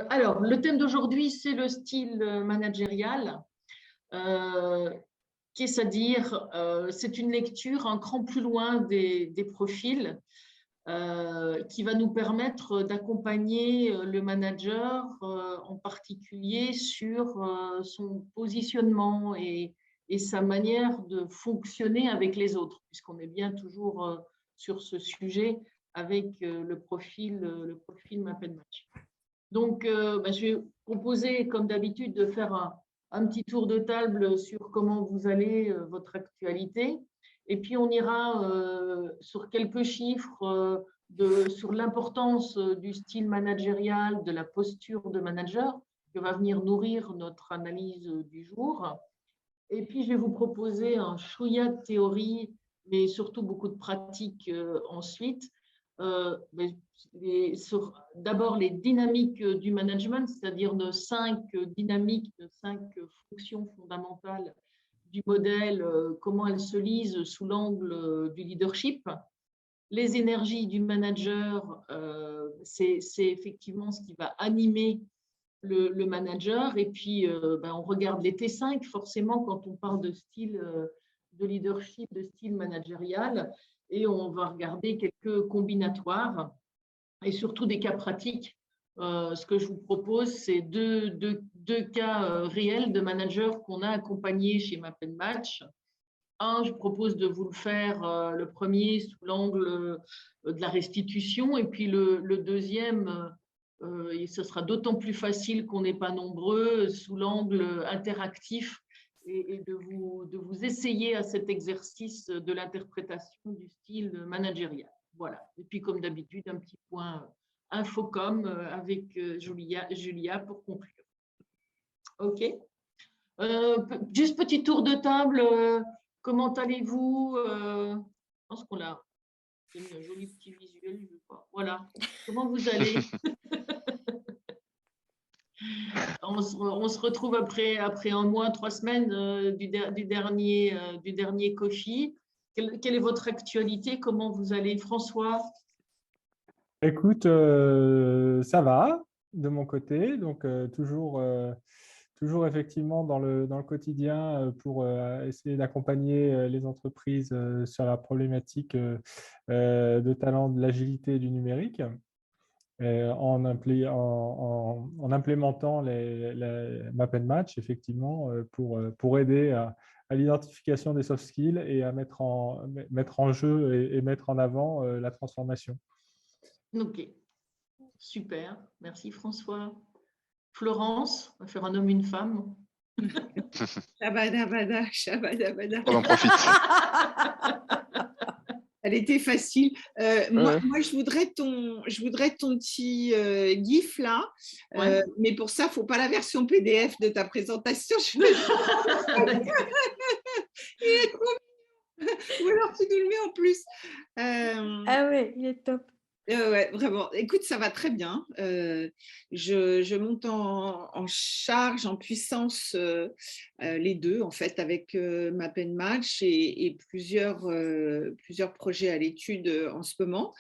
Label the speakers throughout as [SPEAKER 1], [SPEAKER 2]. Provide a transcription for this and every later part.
[SPEAKER 1] Alors, le thème d'aujourd'hui, c'est le style managérial, c'est-à-dire, c'est une lecture un cran plus loin des profils qui va nous permettre d'accompagner le manager, en particulier sur son positionnement et sa manière de fonctionner avec les autres, puisqu'on est bien toujours sur ce sujet avec le profil Map and Match. Donc, je vais proposer, comme d'habitude, de faire un petit tour de table sur comment vous allez, votre actualité. Et puis, on ira sur quelques chiffres sur l'importance du style managérial, de la posture de manager, que va venir nourrir notre analyse du jour. Et puis, je vais vous proposer un chouïa de théorie, mais surtout beaucoup de pratique ensuite. D'abord les dynamiques du management, c'est-à-dire de 5 dynamiques, de 5 fonctions fondamentales du modèle, comment elles se lisent sous l'angle du leadership. Les énergies du manager, c'est effectivement ce qui va animer le manager. Et puis, on regarde les T5, forcément, quand on parle de style de leadership, de style managérial. Et on va regarder quelques combinatoires et surtout des cas pratiques. Ce que je vous propose, c'est deux cas réels de managers qu'on a accompagnés chez Map and Match. Je propose de vous le faire, le premier sous l'angle de la restitution, et puis le deuxième, et ce sera d'autant plus facile qu'on n'est pas nombreux, sous l'angle interactif, et de vous essayer à cet exercice de l'interprétation du style managérial. Voilà. Et puis, comme d'habitude, un petit point infocom avec Julia pour conclure. OK. Juste petit tour de table. Comment allez-vous? Je pense qu'on a mis un joli petit visuel. Je vois. Voilà. Comment vous allez? On se retrouve après un mois, 3 semaines du dernier coffee. Quelle est votre actualité? Comment vous allez, François?
[SPEAKER 2] Écoute, ça va de mon côté. Donc, toujours effectivement dans le quotidien pour essayer d'accompagner les entreprises sur la problématique de talent, de l'agilité et du numérique. En implémentant les Map and Match, effectivement, pour aider à l'identification des soft skills et à mettre en jeu et mettre en avant la transformation.
[SPEAKER 1] Ok, super. Merci François. Florence, on va faire un homme, une femme.
[SPEAKER 3] Shabada, shabada.
[SPEAKER 4] On en profite.
[SPEAKER 3] Elle était facile. Moi, je voudrais ton petit GIF là, mais pour ça, il ne faut pas la version PDF de ta présentation. Il est trop mignon. Ou alors tu nous le mets en plus.
[SPEAKER 5] Ah ouais, il est top.
[SPEAKER 3] Ouais, vraiment. Écoute, ça va très bien. Je monte en charge, en puissance, les deux, en fait, avec Map and Match et plusieurs projets à l'étude en ce moment.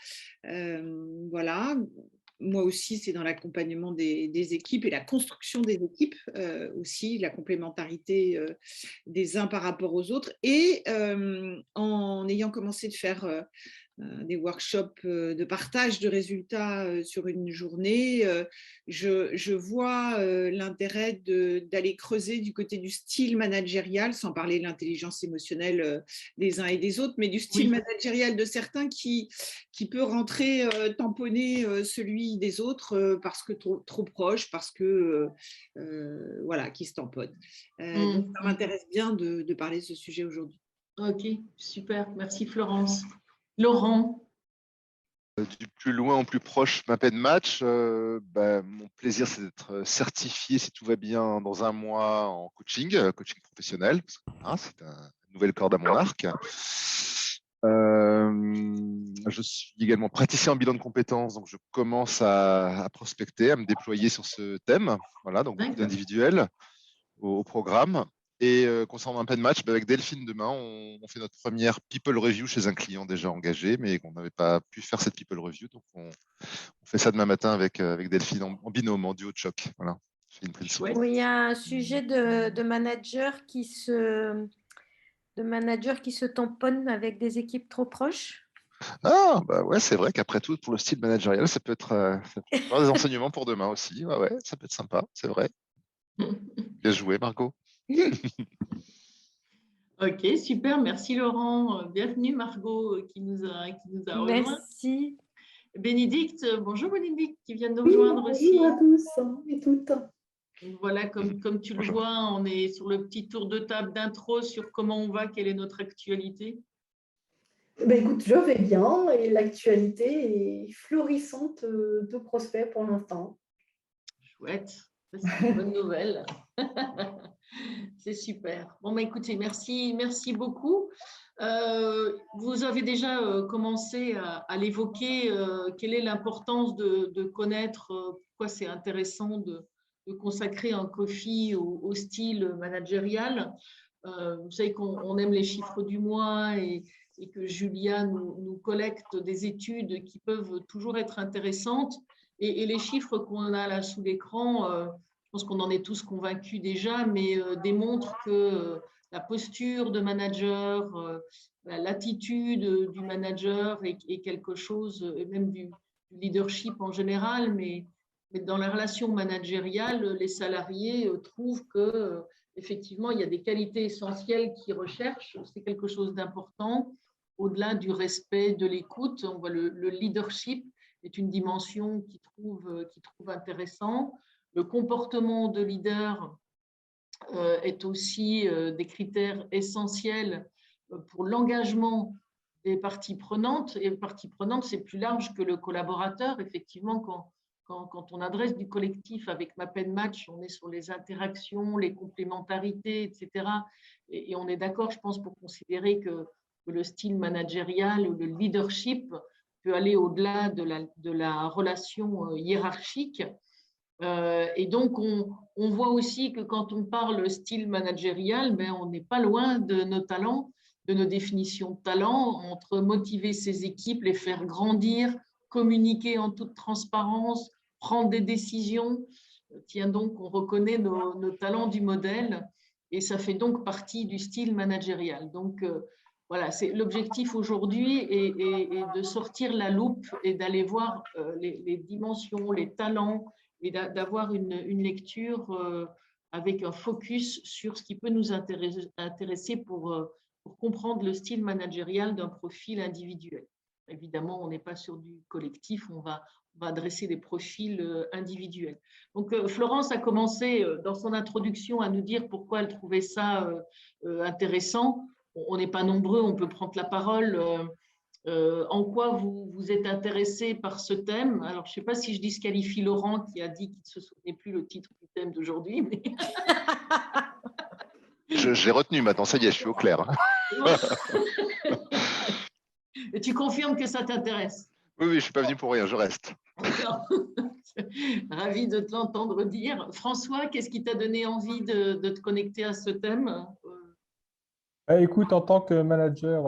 [SPEAKER 3] Voilà. Moi aussi, c'est dans l'accompagnement des équipes et la construction des équipes aussi, la complémentarité des uns par rapport aux autres. Et en ayant commencé de faire des workshops de partage de résultats sur une journée, je vois l'intérêt d'aller creuser du côté du style managérial, sans parler de l'intelligence émotionnelle des uns et des autres, mais du style managérial de certains qui peut rentrer tamponner celui des autres parce que trop proche, parce que voilà, qui se tamponne. Donc ça m'intéresse bien de parler de ce sujet aujourd'hui.
[SPEAKER 1] Ok, super. Merci Florence. Laurent?
[SPEAKER 4] Du plus loin au plus proche, Map and Match, mon plaisir, c'est d'être certifié, si tout va bien, dans un mois en coaching professionnel. C'est une nouvelle corde à mon arc. Je suis également praticien en bilan de compétences, donc je commence à prospecter, à me déployer sur ce thème. Voilà, donc beaucoup d'individuels au programme. Et concernant un pen match, avec Delphine demain, on fait notre première people review chez un client déjà engagé, mais qu'on n'avait pas pu faire cette people review. Donc, on fait ça demain matin avec Delphine en binôme, en duo de choc. Voilà.
[SPEAKER 5] Oui, il y a un sujet de manager qui se tamponnent avec des équipes trop proches.
[SPEAKER 4] Ah, bah ouais, c'est vrai qu'après tout, pour le style managérial, ça peut être des enseignements pour demain aussi. Ouais, ça peut être sympa, c'est vrai. Bien joué, Margot.
[SPEAKER 1] Ok, super. Merci, Laurent. Bienvenue, Margot, qui nous a rejoint.
[SPEAKER 5] Merci.
[SPEAKER 1] Bénédicte, bonjour Bénédicte, qui vient de nous rejoindre aussi.
[SPEAKER 6] Bonjour à tous et toutes.
[SPEAKER 1] Voilà, comme tu le vois, on est sur le petit tour de table d'intro sur comment on va, quelle est notre actualité.
[SPEAKER 6] Écoute, je vais bien et l'actualité est florissante de prospects pour l'instant.
[SPEAKER 1] Chouette, c'est une bonne nouvelle. C'est super. Bon, écoutez, merci beaucoup. Vous avez déjà commencé à l'évoquer. Quelle est l'importance de connaître pourquoi c'est intéressant de consacrer un coffee au style managérial. Vous savez qu'on aime les chiffres du mois et que Julia nous collecte des études qui peuvent toujours être intéressantes. Et les chiffres qu'on a là sous l'écran, je pense qu'on en est tous convaincus déjà, mais démontrent que la posture de manager, l'attitude du manager est quelque chose, même du leadership en général, mais dans la relation managériale, les salariés trouvent que effectivement, il y a des qualités essentielles qu'ils recherchent. C'est quelque chose d'important. Au-delà du respect, de l'écoute, on voit le leadership est une dimension qu'ils trouvent intéressant. Le comportement de leader est aussi des critères essentiels pour l'engagement des parties prenantes. Et les parties prenantes, c'est plus large que le collaborateur. Effectivement, quand on adresse du collectif avec MapNMatch, on est sur les interactions, les complémentarités, etc. Et on est d'accord, je pense, pour considérer que le style managérial ou le leadership peut aller au-delà de la relation hiérarchique. Et donc, on voit aussi que quand on parle style managérial, on n'est pas loin de nos talents, de nos définitions de talent, entre motiver ses équipes, les faire grandir, communiquer en toute transparence, prendre des décisions. Tiens donc, on reconnaît nos talents du modèle et ça fait donc partie du style managérial. Donc, voilà, c'est l'objectif aujourd'hui est de sortir la loupe et d'aller voir les dimensions, les talents et d'avoir une lecture avec un focus sur ce qui peut nous intéresser pour comprendre le style managérial d'un profil individuel. Évidemment, on n'est pas sur du collectif, on va adresser des profils individuels. Donc, Florence a commencé dans son introduction à nous dire pourquoi elle trouvait ça intéressant. On n'est pas nombreux, on peut prendre la parole. En quoi vous êtes intéressé par ce thème? Alors, je ne sais pas si je disqualifie Laurent qui a dit qu'il ne se souvenait plus le titre du thème d'aujourd'hui. Mais...
[SPEAKER 4] je l'ai retenu maintenant, ça y est, je suis au clair.
[SPEAKER 1] Et tu confirmes que ça t'intéresse?
[SPEAKER 4] Oui, je ne suis pas venu pour rien, je reste.
[SPEAKER 1] Ravi de te l'entendre dire. François, qu'est-ce qui t'a donné envie de te connecter à ce thème?
[SPEAKER 2] Écoute, en tant que manager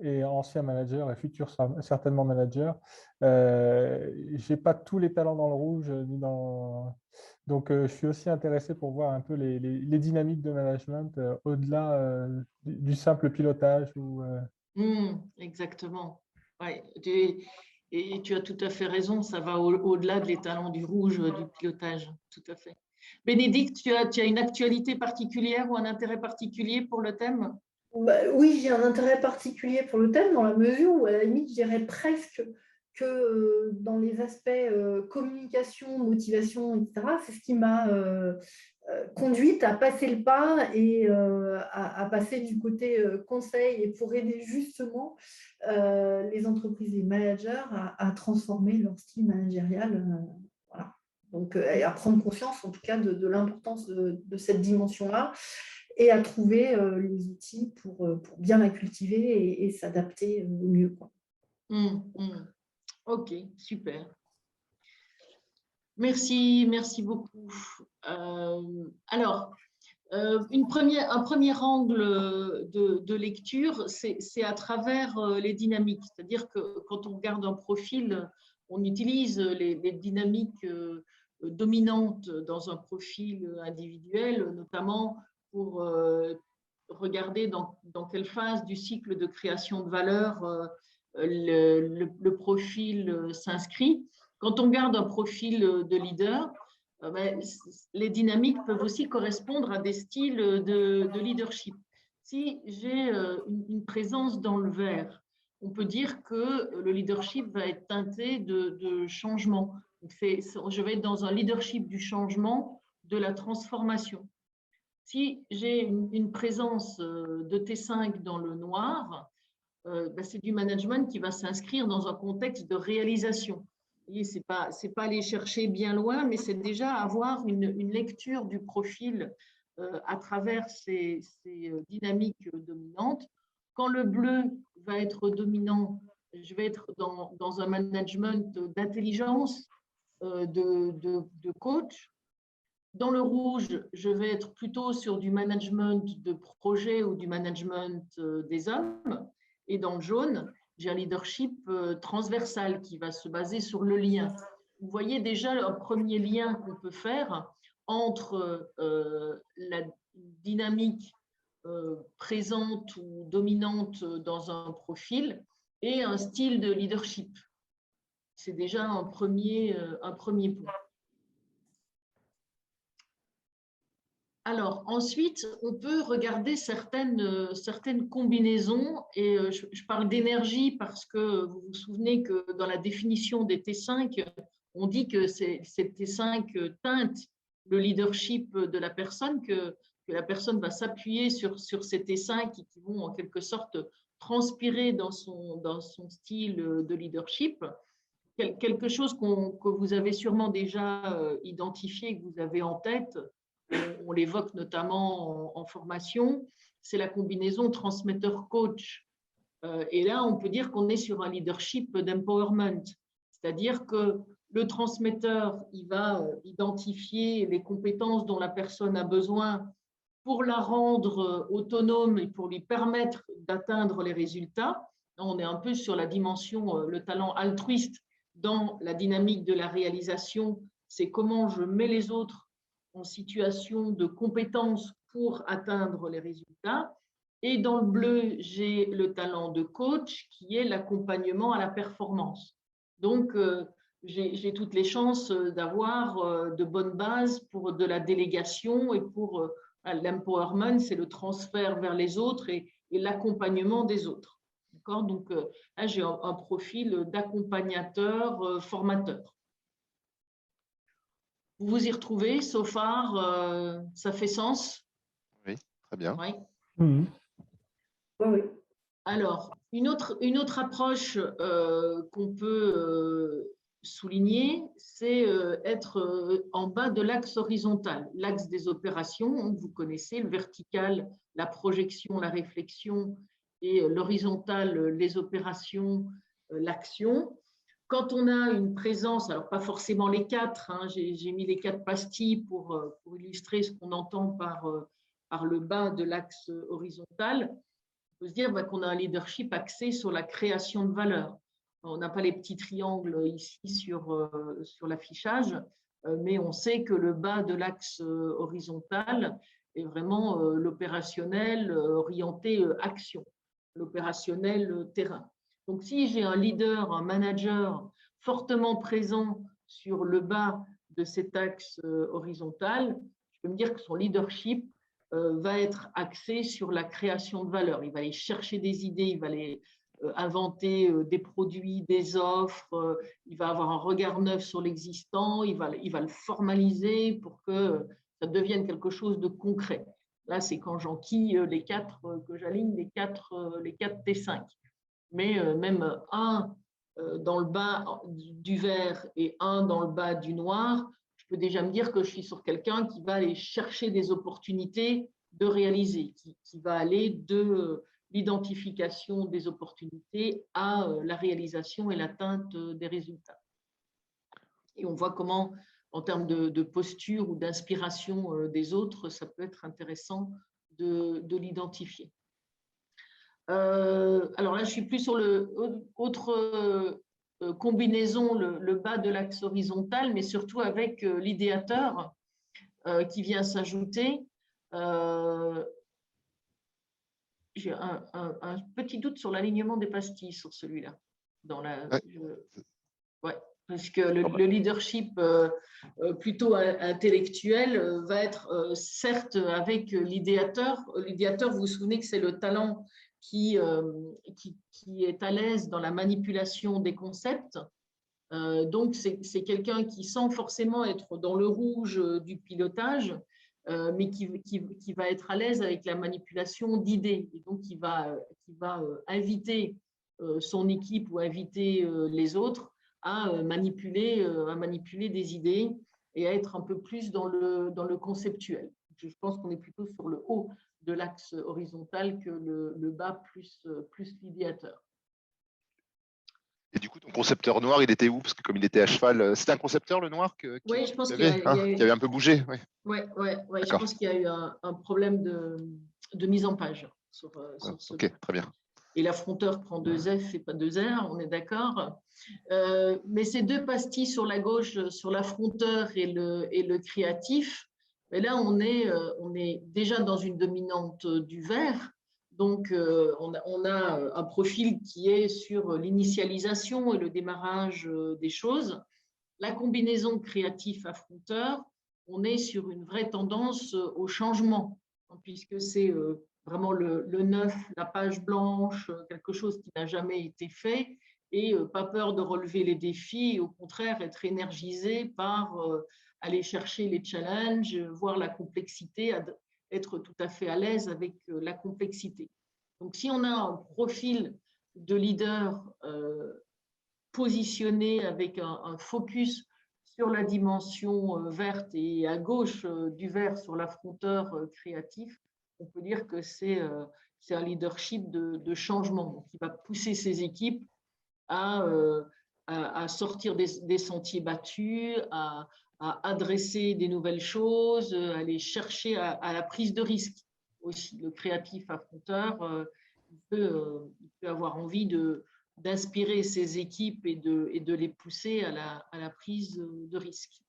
[SPEAKER 2] et ancien manager et futur certainement manager, je n'ai pas tous les talents dans le rouge. Donc, je suis aussi intéressé pour voir un peu les dynamiques de management au-delà du simple pilotage.
[SPEAKER 1] Exactement. Ouais. Et tu as tout à fait raison, ça va au-delà des talents du rouge, du pilotage. Tout à fait. Bénédicte, tu as une actualité particulière ou un intérêt particulier pour le thème?
[SPEAKER 6] Oui, j'ai un intérêt particulier pour le thème dans la mesure où, à la limite, je dirais presque que dans les aspects communication, motivation, etc., c'est ce qui m'a conduite à passer le pas et à passer du côté conseil et pour aider justement les entreprises et les managers à transformer leur style managérial. Voilà. Donc, à prendre conscience en tout cas de l'importance de cette dimension-là et à trouver les outils pour bien la cultiver et s'adapter au mieux.
[SPEAKER 1] Ok, super. Merci beaucoup. Alors, Un premier angle de lecture, c'est à travers les dynamiques. C'est-à-dire que quand on regarde un profil, on utilise les dynamiques dominantes dans un profil individuel, notamment pour regarder dans quelle phase du cycle de création de valeur le profil s'inscrit. Quand on garde un profil de leader, les dynamiques peuvent aussi correspondre à des styles de leadership. Si j'ai une présence dans le vert, on peut dire que le leadership va être teinté de changement. Je vais être dans un leadership du changement, de la transformation. Si j'ai une présence de T5 dans le noir, c'est du management qui va s'inscrire dans un contexte de réalisation. Ce n'est pas aller chercher bien loin, mais c'est déjà avoir une lecture du profil à travers ces dynamiques dominantes. Quand le bleu va être dominant, je vais être dans un management d'intelligence, de coach. Dans le rouge, je vais être plutôt sur du management de projet ou du management des hommes. Et dans le jaune, j'ai un leadership transversal qui va se baser sur le lien. Vous voyez déjà un premier lien qu'on peut faire entre la dynamique présente ou dominante dans un profil et un style de leadership. C'est déjà un premier point. Alors, ensuite, on peut regarder certaines combinaisons, et je parle d'énergie parce que vous vous souvenez que dans la définition des T5, on dit que ces T5 teintent le leadership de la personne, que la personne va s'appuyer sur ces T5 qui vont en quelque sorte transpirer dans son style de leadership. Quelque chose que vous avez sûrement déjà identifié, que vous avez en tête, on l'évoque notamment en formation, c'est la combinaison transmetteur-coach. Et là, on peut dire qu'on est sur un leadership d'empowerment, c'est-à-dire que le transmetteur, il va identifier les compétences dont la personne a besoin pour la rendre autonome et pour lui permettre d'atteindre les résultats. On est un peu sur la dimension, le talent altruiste dans la dynamique de la réalisation, c'est comment je mets les autres en situation de compétence pour atteindre les résultats. Et dans le bleu, j'ai le talent de coach qui est l'accompagnement à la performance. Donc, j'ai toutes les chances d'avoir de bonnes bases pour de la délégation et pour l'empowerment, c'est le transfert vers les autres et l'accompagnement des autres. Donc, là, j'ai un profil d'accompagnateur, formateur. Vous vous y retrouvez, so far, ça fait sens?
[SPEAKER 4] Oui, très bien.
[SPEAKER 1] Oui.
[SPEAKER 6] Oui.
[SPEAKER 1] Alors, une autre approche qu'on peut souligner, c'est être en bas de l'axe horizontal, l'axe des opérations. Vous connaissez le vertical, la projection, la réflexion, et l'horizontal, les opérations, l'action. Quand on a une présence, alors pas forcément les quatre, hein, j'ai mis les 4 pastilles pour illustrer ce qu'on entend par le bas de l'axe horizontal, on peut se dire qu'on a un leadership axé sur la création de valeur. On n'a pas les petits triangles ici sur l'affichage, mais on sait que le bas de l'axe horizontal est vraiment l'opérationnel orienté action, l'opérationnel terrain. Donc, si j'ai un leader, un manager fortement présent sur le bas de cet axe horizontal, je peux me dire que son leadership va être axé sur la création de valeur. Il va aller chercher des idées, il va aller inventer des produits, des offres, il va avoir un regard neuf sur l'existant, il va le formaliser pour que ça devienne quelque chose de concret. Là, c'est quand j'enquille les 4 que j'aligne, les 4 T5. Mais même un dans le bas du vert et un dans le bas du noir, je peux déjà me dire que je suis sur quelqu'un qui va aller chercher des opportunités de réaliser, qui va aller de l'identification des opportunités à la réalisation et l'atteinte des résultats. Et on voit comment en termes de posture ou d'inspiration des autres, ça peut être intéressant de l'identifier. Alors là, je suis plus sur l'autre combinaison, le bas de l'axe horizontal, mais surtout avec l'idéateur qui vient s'ajouter. J'ai un petit doute sur l'alignement des pastilles sur celui-là. Ouais, parce que le leadership plutôt intellectuel va être certes avec l'idéateur. L'idéateur, vous vous souvenez que c'est le talent qui est à l'aise dans la manipulation des concepts. Donc, c'est quelqu'un qui, sans forcément être dans le rouge du pilotage, mais qui va être à l'aise avec la manipulation d'idées. Et donc, qui va inviter son équipe ou inviter les autres à manipuler des idées et à être un peu plus dans le conceptuel. Je pense qu'on est plutôt sur le haut de l'axe horizontal que le bas plus l'idéateur.
[SPEAKER 4] Et du coup, ton concepteur noir, il était où? Parce que comme il était à cheval, c'était un concepteur, le noir
[SPEAKER 1] Oui, je pense
[SPEAKER 4] qui avait un peu bougé.
[SPEAKER 1] Oui, je pense qu'il y a eu un problème de mise en page sur ce.
[SPEAKER 4] Ok, très bien.
[SPEAKER 1] Et l'affronteur prend 2 F et pas 2 R, on est d'accord. Mais ces 2 pastilles sur la gauche, sur l'affronteur et le créatif, mais là, on est déjà dans une dominante du vert. Donc, on a un profil qui est sur l'initialisation et le démarrage des choses. La combinaison créatif-affronteur, on est sur une vraie tendance au changement, puisque c'est vraiment le neuf, la page blanche, quelque chose qui n'a jamais été fait, et pas peur de relever les défis, et au contraire être énergisé par aller chercher les challenges, voir la complexité, être tout à fait à l'aise avec la complexité. Donc, si on a un profil de leader positionné avec un focus sur la dimension verte et à gauche du vert sur l'affronteur créatif, on peut dire que c'est un leadership de changement qui va pousser ses équipes à sortir des sentiers battus, à adresser des nouvelles choses, à aller chercher à la prise de risque aussi. Le créatif affronteur, il peut avoir envie d'inspirer ses équipes et de les pousser à la prise de risque.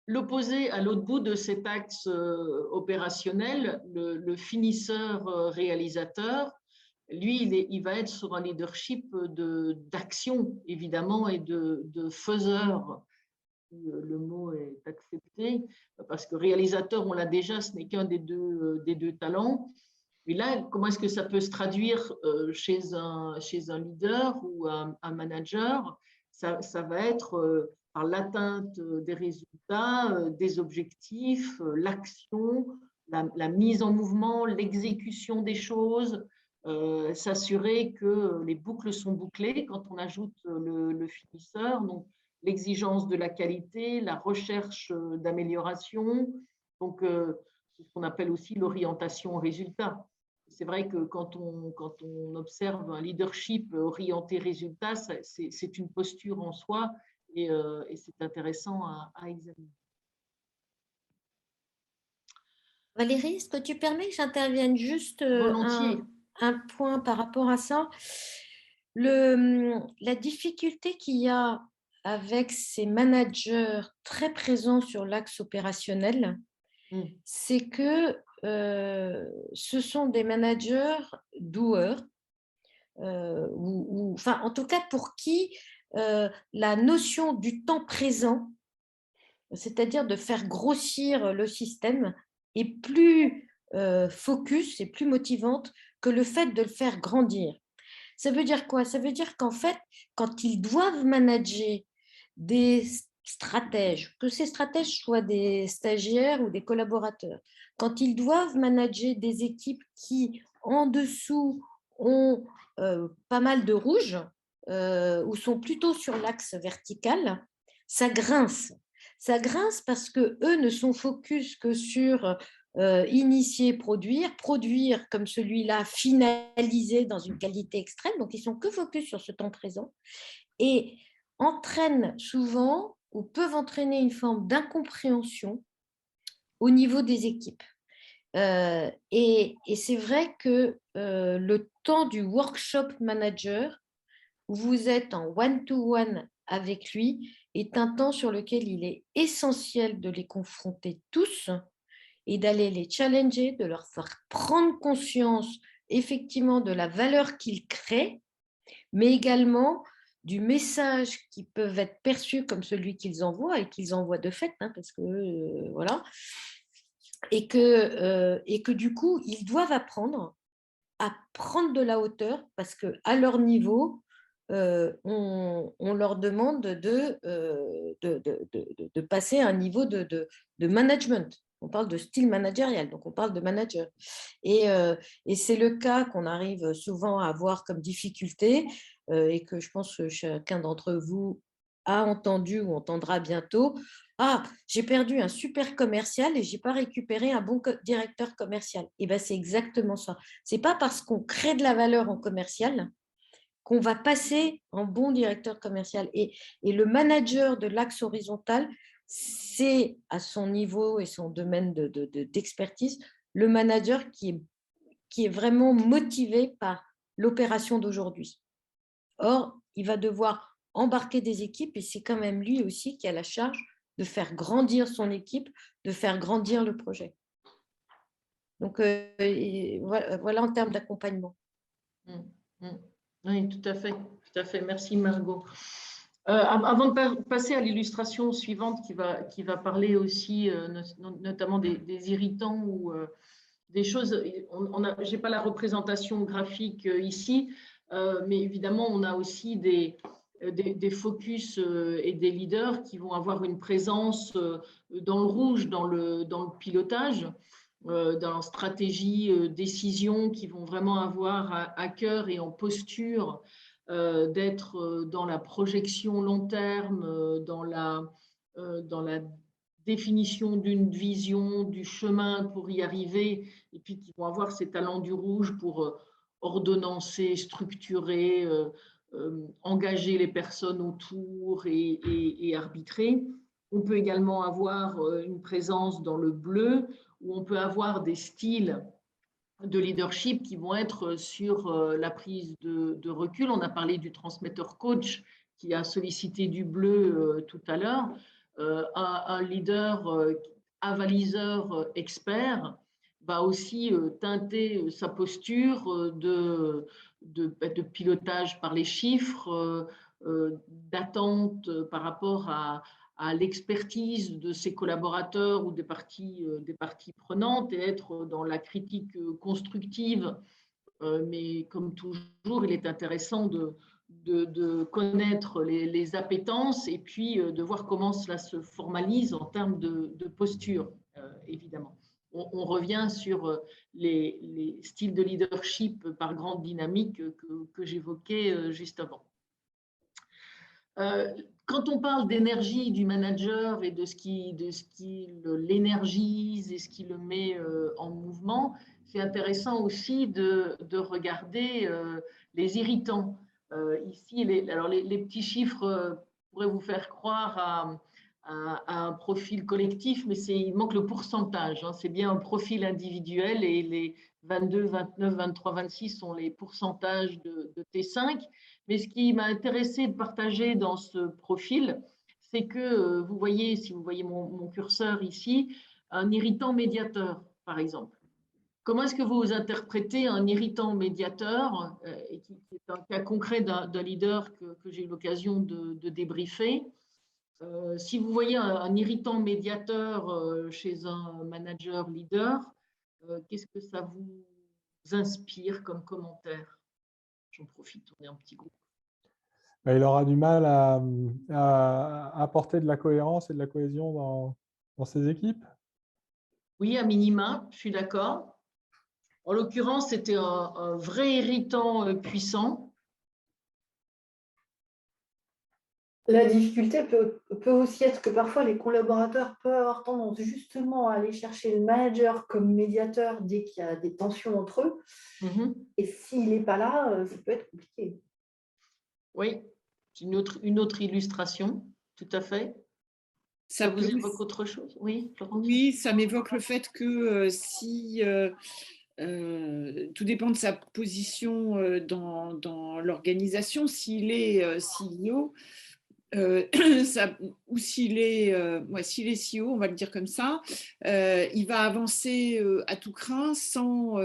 [SPEAKER 1] L'opposé, à l'autre bout de cet axe opérationnel, le finisseur réalisateur, lui, il va être sur un leadership d'action, évidemment, et de faiseur. Le mot est accepté, parce que réalisateur, on l'a déjà, ce n'est qu'un des deux talents. Et là, comment est-ce que ça peut se traduire chez un leader ou un manager? Ça va être par l'atteinte des résultats, des objectifs, l'action, la mise en mouvement, l'exécution des choses, s'assurer que les boucles sont bouclées quand on ajoute le finisseur. Donc, l'exigence de la qualité, la recherche d'amélioration. Donc, c'est ce qu'on appelle aussi l'orientation au résultat. C'est vrai que quand on observe un leadership orienté résultat, c'est une posture en soi et c'est intéressant à examiner.
[SPEAKER 5] Valérie, est-ce que tu permets que j'intervienne juste un point par rapport à ça? La difficulté qu'il y a avec ces managers très présents sur l'axe opérationnel, c'est que ce sont des managers doueurs, enfin, en tout cas pour qui la notion du temps présent, c'est-à-dire de faire grossir le système, est plus focus et plus motivante que le fait de le faire grandir. Ça veut dire quoi? Ça veut dire qu'en fait, quand ils doivent manager des stratèges, que ces stratèges soient des stagiaires ou des collaborateurs, quand ils doivent manager des équipes qui, en dessous, ont pas mal de rouge ou sont plutôt sur l'axe vertical, ça grince. Ça grince parce qu'eux ne sont focus que sur initier, produire comme celui-là, finaliser dans une qualité extrême. Donc, ils sont que focus sur ce temps présent. Et entraînent souvent ou peuvent entraîner une forme d'incompréhension au niveau des équipes. Et c'est vrai que le temps du workshop manager, où vous êtes en one-to-one avec lui, est un temps sur lequel il est essentiel de les confronter tous et d'aller les challenger, de leur faire prendre conscience effectivement de la valeur qu'ils créent, mais également du message qui peuvent être perçus comme celui qu'ils envoient et qu'ils envoient de fait, hein, parce que voilà, et que du coup, ils doivent apprendre à prendre de la hauteur parce qu'à leur niveau, on leur demande de passer à un niveau de management. On parle de style managérial, donc on parle de manager. Et c'est le cas qu'on arrive souvent à avoir comme difficulté et que je pense que chacun d'entre vous a entendu ou entendra bientôt. Ah, j'ai perdu un super commercial et je n'ai pas récupéré un bon directeur commercial. Et bien, c'est exactement ça. Ce n'est pas parce qu'on crée de la valeur en commercial qu'on va passer en bon directeur commercial. Et le manager de l'axe horizontal, c'est à son niveau et son domaine d'expertise, le manager qui est vraiment motivé par l'opération d'aujourd'hui. Or, il va devoir embarquer des équipes et c'est quand même lui aussi qui a la charge de faire grandir son équipe, de faire grandir le projet. Donc, voilà en termes d'accompagnement.
[SPEAKER 1] Oui, tout à fait, tout à fait. Merci Margot. Avant de passer à l'illustration suivante qui va parler aussi notamment des irritants ou des choses, je n'ai pas la représentation graphique ici, mais évidemment on a aussi des focus et des leaders qui vont avoir une présence dans le rouge, dans le pilotage, dans la stratégie, décision, qui vont vraiment avoir à cœur et en posture d'être dans la projection long terme, dans la définition d'une vision, du chemin pour y arriver, et puis qui vont avoir ces talents du rouge pour ordonnancer, structurer, engager les personnes autour et arbitrer. On peut également avoir une présence dans le bleu, où on peut avoir des styles de leadership qui vont être sur la prise de recul. On a parlé du transmetteur coach qui a sollicité du bleu tout à l'heure. Un leader avaliseur expert va aussi teinter sa posture de pilotage par les chiffres, d'attente par rapport à l'expertise de ses collaborateurs ou des parties prenantes et être dans la critique constructive. Mais comme toujours, il est intéressant de connaître les appétences et puis de voir comment cela se formalise en termes de posture, évidemment. On revient sur les styles de leadership par grande dynamique que j'évoquais juste avant. Quand on parle d'énergie du manager et de ce qui l'énergise et ce qui le met en mouvement, c'est intéressant aussi de regarder les irritants. Ici, les petits chiffres pourraient vous faire croire à un profil collectif, mais il manque le pourcentage. Hein. C'est bien un profil individuel et les 22, 29, 23, 26 sont les pourcentages de T5. Mais ce qui m'a intéressé de partager dans ce profil, c'est que vous voyez, si vous voyez mon curseur ici, un irritant médiateur, par exemple. Comment est-ce que vous interprétez un irritant médiateur, qui est un cas concret d'un leader que j'ai eu l'occasion de débriefer? Si vous voyez un irritant médiateur chez un manager leader, qu'est-ce que ça vous inspire comme commentaire? J'en profite, on est un petit groupe.
[SPEAKER 2] Il aura du mal à apporter de la cohérence et de la cohésion dans ses équipes.
[SPEAKER 1] Oui, à minima, je suis d'accord. En l'occurrence, c'était un vrai irritant puissant.
[SPEAKER 6] La difficulté peut aussi être que parfois les collaborateurs peuvent avoir tendance justement à aller chercher le manager comme médiateur dès qu'il y a des tensions entre eux. Et s'il n'est pas là, ça peut être compliqué.
[SPEAKER 1] Oui, une autre illustration, tout à fait. Ça vous évoque autre chose? Oui, Florence?
[SPEAKER 3] Oui, ça m'évoque le fait que si tout dépend de sa position dans l'organisation, s'il est CEO, ou s'il est CEO, on va le dire comme ça, il va avancer à tout crin sans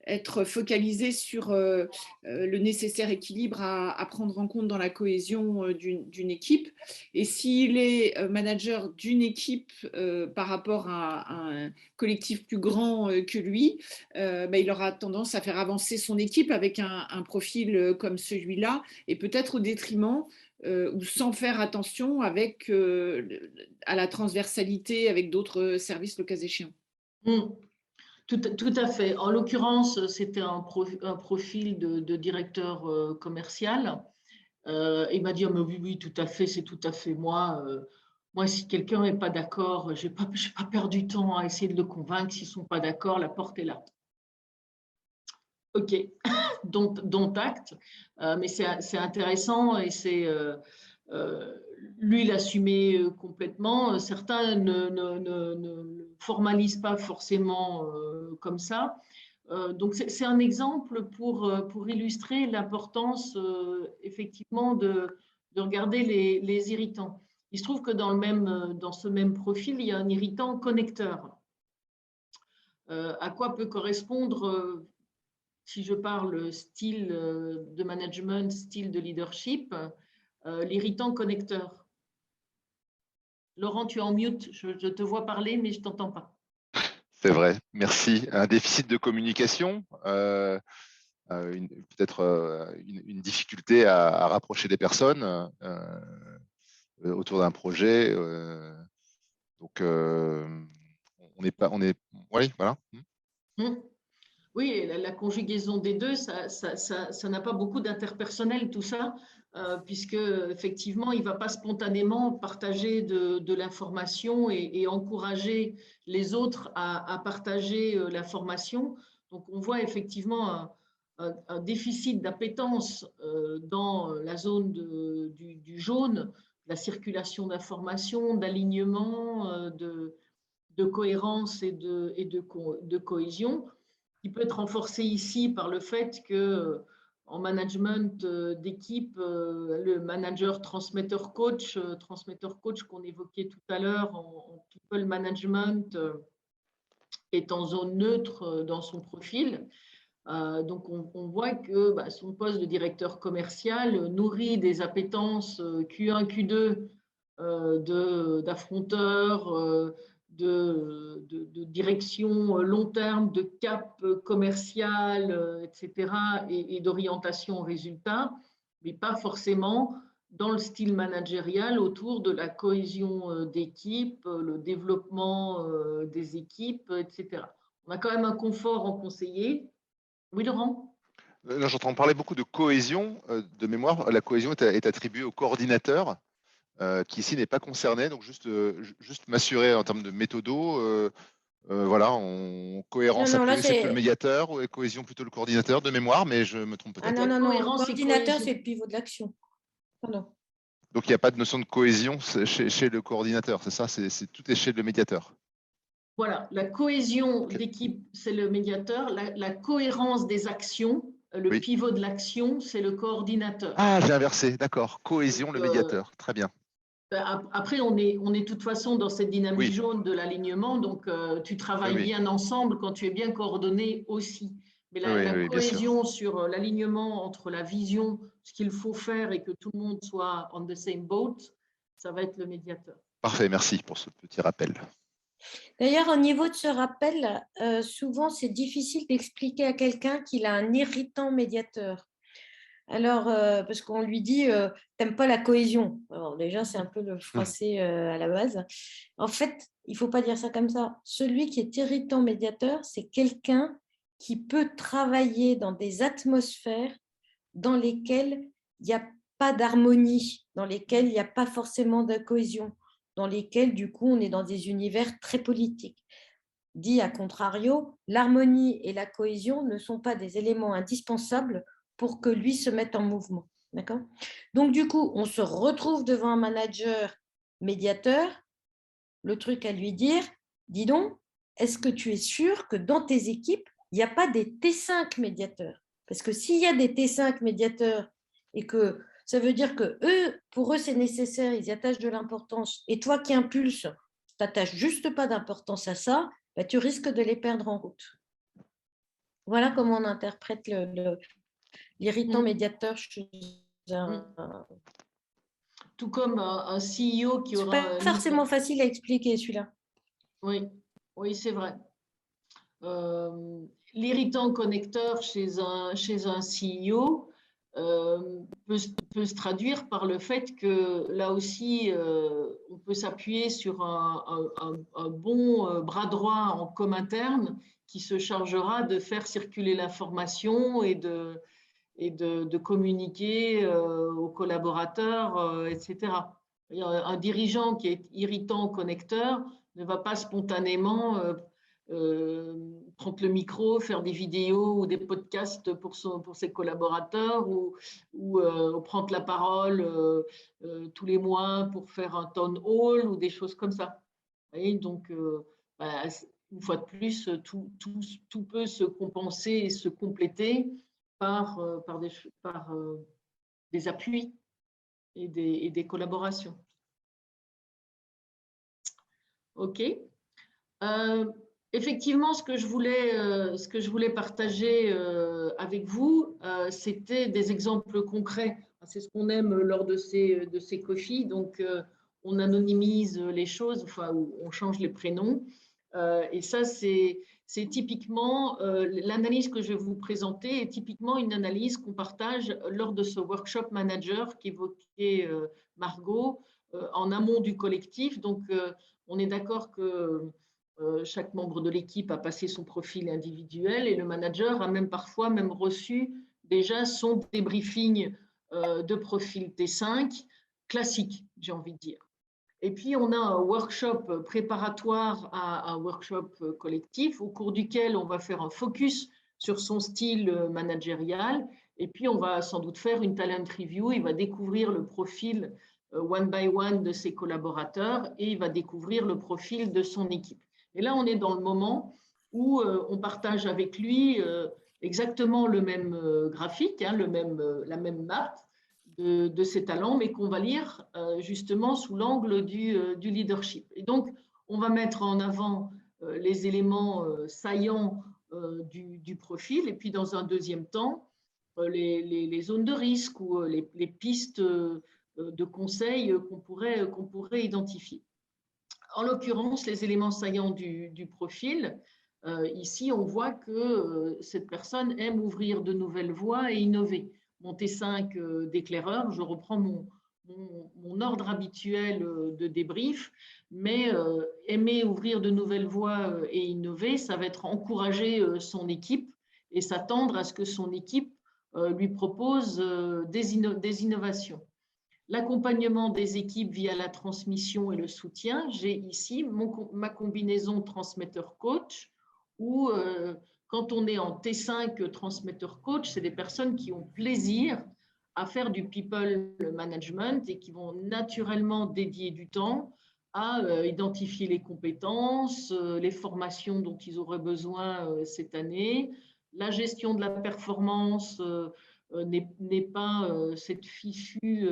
[SPEAKER 3] être focalisé sur le nécessaire équilibre à prendre en compte dans la cohésion d'une équipe. Et s'il est manager d'une équipe par rapport à un collectif plus grand que lui, il aura tendance à faire avancer son équipe avec un profil comme celui-là, et peut-être au détriment ou sans faire attention à la transversalité avec d'autres services le cas échéant.
[SPEAKER 1] Tout à fait. En l'occurrence, c'était un profil de directeur commercial. Il m'a dit, oh, mais oui, tout à fait, c'est tout à fait moi. Moi, si quelqu'un n'est pas d'accord, je n'ai pas perdu du temps à essayer de le convaincre. S'ils ne sont pas d'accord, la porte est là. OK, dont acte. Mais c'est intéressant et c'est... lui, il assumait complètement. Certains ne formalisent pas forcément comme ça. Donc, c'est un exemple pour illustrer l'importance, effectivement, de regarder les irritants. Il se trouve que dans ce même profil, il y a un irritant connecteur. À quoi peut correspondre, si je parle style de management, style de leadership, l'irritant connecteur? Laurent, tu es en mute, je te vois parler, mais je ne t'entends pas.
[SPEAKER 4] C'est vrai, merci. Un déficit de communication, peut-être une difficulté à rapprocher des personnes autour d'un projet. Donc, on n'est pas... Oui, voilà.
[SPEAKER 1] Oui, la conjugaison des deux, ça n'a pas beaucoup d'interpersonnel, tout ça, puisque effectivement, il ne va pas spontanément partager de l'information et encourager les autres à partager l'information. Donc, on voit effectivement un déficit d'appétence dans la zone du jaune, la circulation d'informations, d'alignement, de cohérence et de cohésion, qui peut être renforcé ici par le fait que en management d'équipe, le manager transmetteur coach qu'on évoquait tout à l'heure en people management est en zone neutre dans son profil. Donc, on voit que son poste de directeur commercial nourrit des appétences Q1, Q2 d'affronteurs, de direction long terme, de cap commercial, etc., et d'orientation au résultat, mais pas forcément dans le style managérial autour de la cohésion d'équipe, le développement des équipes, etc. On a quand même un confort en conseiller. Oui, Laurent?
[SPEAKER 4] J'entends parler beaucoup de cohésion. De mémoire, la cohésion est attribuée au coordinateur, qui ici n'est pas concerné. Donc, juste m'assurer en termes de méthodo, voilà, en cohérence appuyée, c'est plutôt le médiateur, ou cohésion plutôt le coordinateur, de mémoire, mais je me trompe peut-être.
[SPEAKER 5] Ah non, le coordinateur, c'est le pivot de l'action. Pardon.
[SPEAKER 4] Donc, il n'y a pas de notion de cohésion chez le coordinateur, c'est ça? Tout est chez le médiateur.
[SPEAKER 1] Voilà, la cohésion d'équipe, c'est le médiateur. La cohérence des actions, le pivot de l'action, c'est le coordinateur.
[SPEAKER 4] Ah, j'ai inversé, d'accord. Cohésion, le médiateur, très bien.
[SPEAKER 1] Après, on est de toute façon dans cette dynamique jaune de l'alignement, donc tu travailles bien ensemble quand tu es bien coordonné aussi. Mais la cohésion sur l'alignement entre la vision, ce qu'il faut faire et que tout le monde soit on the same boat, ça va être le médiateur.
[SPEAKER 4] Parfait, merci pour ce petit rappel.
[SPEAKER 5] D'ailleurs, au niveau de ce rappel, souvent, c'est difficile d'expliquer à quelqu'un qu'il a un irritant médiateur. Alors, parce qu'on lui dit, t'aimes pas la cohésion. Alors, déjà, c'est un peu le français à la base. En fait, il ne faut pas dire ça comme ça. Celui qui est irritant médiateur, c'est quelqu'un qui peut travailler dans des atmosphères dans lesquelles il n'y a pas d'harmonie, dans lesquelles il n'y a pas forcément de cohésion, dans lesquelles, du coup, on est dans des univers très politiques. Dit à contrario, l'harmonie et la cohésion ne sont pas des éléments indispensables pour que lui se mette en mouvement. D'accord? Donc, du coup, on se retrouve devant un manager médiateur, le truc à lui dire, dis donc, est-ce que tu es sûr que dans tes équipes, il n'y a pas des T5 médiateurs? Parce que s'il y a des T5 médiateurs et que ça veut dire que eux, pour eux, c'est nécessaire, ils y attachent de l'importance, et toi qui impulses, tu n'attaches juste pas d'importance à ça, bah, tu risques de les perdre en route. Voilà comment on interprète l'irritant médiateur chez un...
[SPEAKER 1] Tout comme un CEO qui
[SPEAKER 5] C'est
[SPEAKER 1] aura
[SPEAKER 5] pas forcément facile à expliquer, celui-là.
[SPEAKER 1] Oui, oui, c'est vrai. L'irritant connecteur chez un CEO peut se traduire par le fait que là aussi, on peut s'appuyer sur un bon bras droit en com interne qui se chargera de faire circuler l'information et de communiquer aux collaborateurs, etc. Un dirigeant qui est irritant connecteur ne va pas spontanément prendre le micro, faire des vidéos ou des podcasts pour ses collaborateurs ou prendre la parole tous les mois pour faire un town hall ou des choses comme ça. Vous voyez, donc, bah, une fois de plus, tout peut se compenser et se compléter par des appuis et des collaborations. OK. Effectivement, ce que je voulais partager avec vous, c'était des exemples concrets. C'est ce qu'on aime lors de ces coffees. Donc, on anonymise les choses, enfin, on change les prénoms. Et ça, c'est typiquement l'analyse que je vais vous présenter est typiquement une analyse qu'on partage lors de ce workshop manager qu'évoquait Margot en amont du collectif. Donc, on est d'accord que chaque membre de l'équipe a passé son profil individuel et le manager a même parfois reçu déjà son débriefing de profil T5 classique, j'ai envie de dire. Et puis, on a un workshop préparatoire à un workshop collectif au cours duquel on va faire un focus sur son style managérial. Et puis, on va sans doute faire une talent review. Il va découvrir le profil one by one de ses collaborateurs et il va découvrir le profil de son équipe. Et là, on est dans le moment où on partage avec lui exactement le même graphique, hein, la même map de ses talents, mais qu'on va lire justement sous l'angle du leadership. Et donc, on va mettre en avant les éléments saillants du profil, et puis dans un deuxième temps, les zones de risque ou les pistes de conseils qu'on pourrait identifier. En l'occurrence, les éléments saillants du profil, ici, on voit que cette personne aime ouvrir de nouvelles voies et innover. Mon T5 d'éclaireur, je reprends mon ordre habituel de débrief, mais aimer ouvrir de nouvelles voies et innover, ça va être encourager son équipe et s'attendre à ce que son équipe lui propose des innovations. L'accompagnement des équipes via la transmission et le soutien, j'ai ici ma combinaison transmetteur-coach où quand on est en T5 transmetteur-coach, c'est des personnes qui ont plaisir à faire du people management et qui vont naturellement dédier du temps à identifier les compétences, les formations dont ils auraient besoin cette année, la gestion de la performance n'est pas cette fichue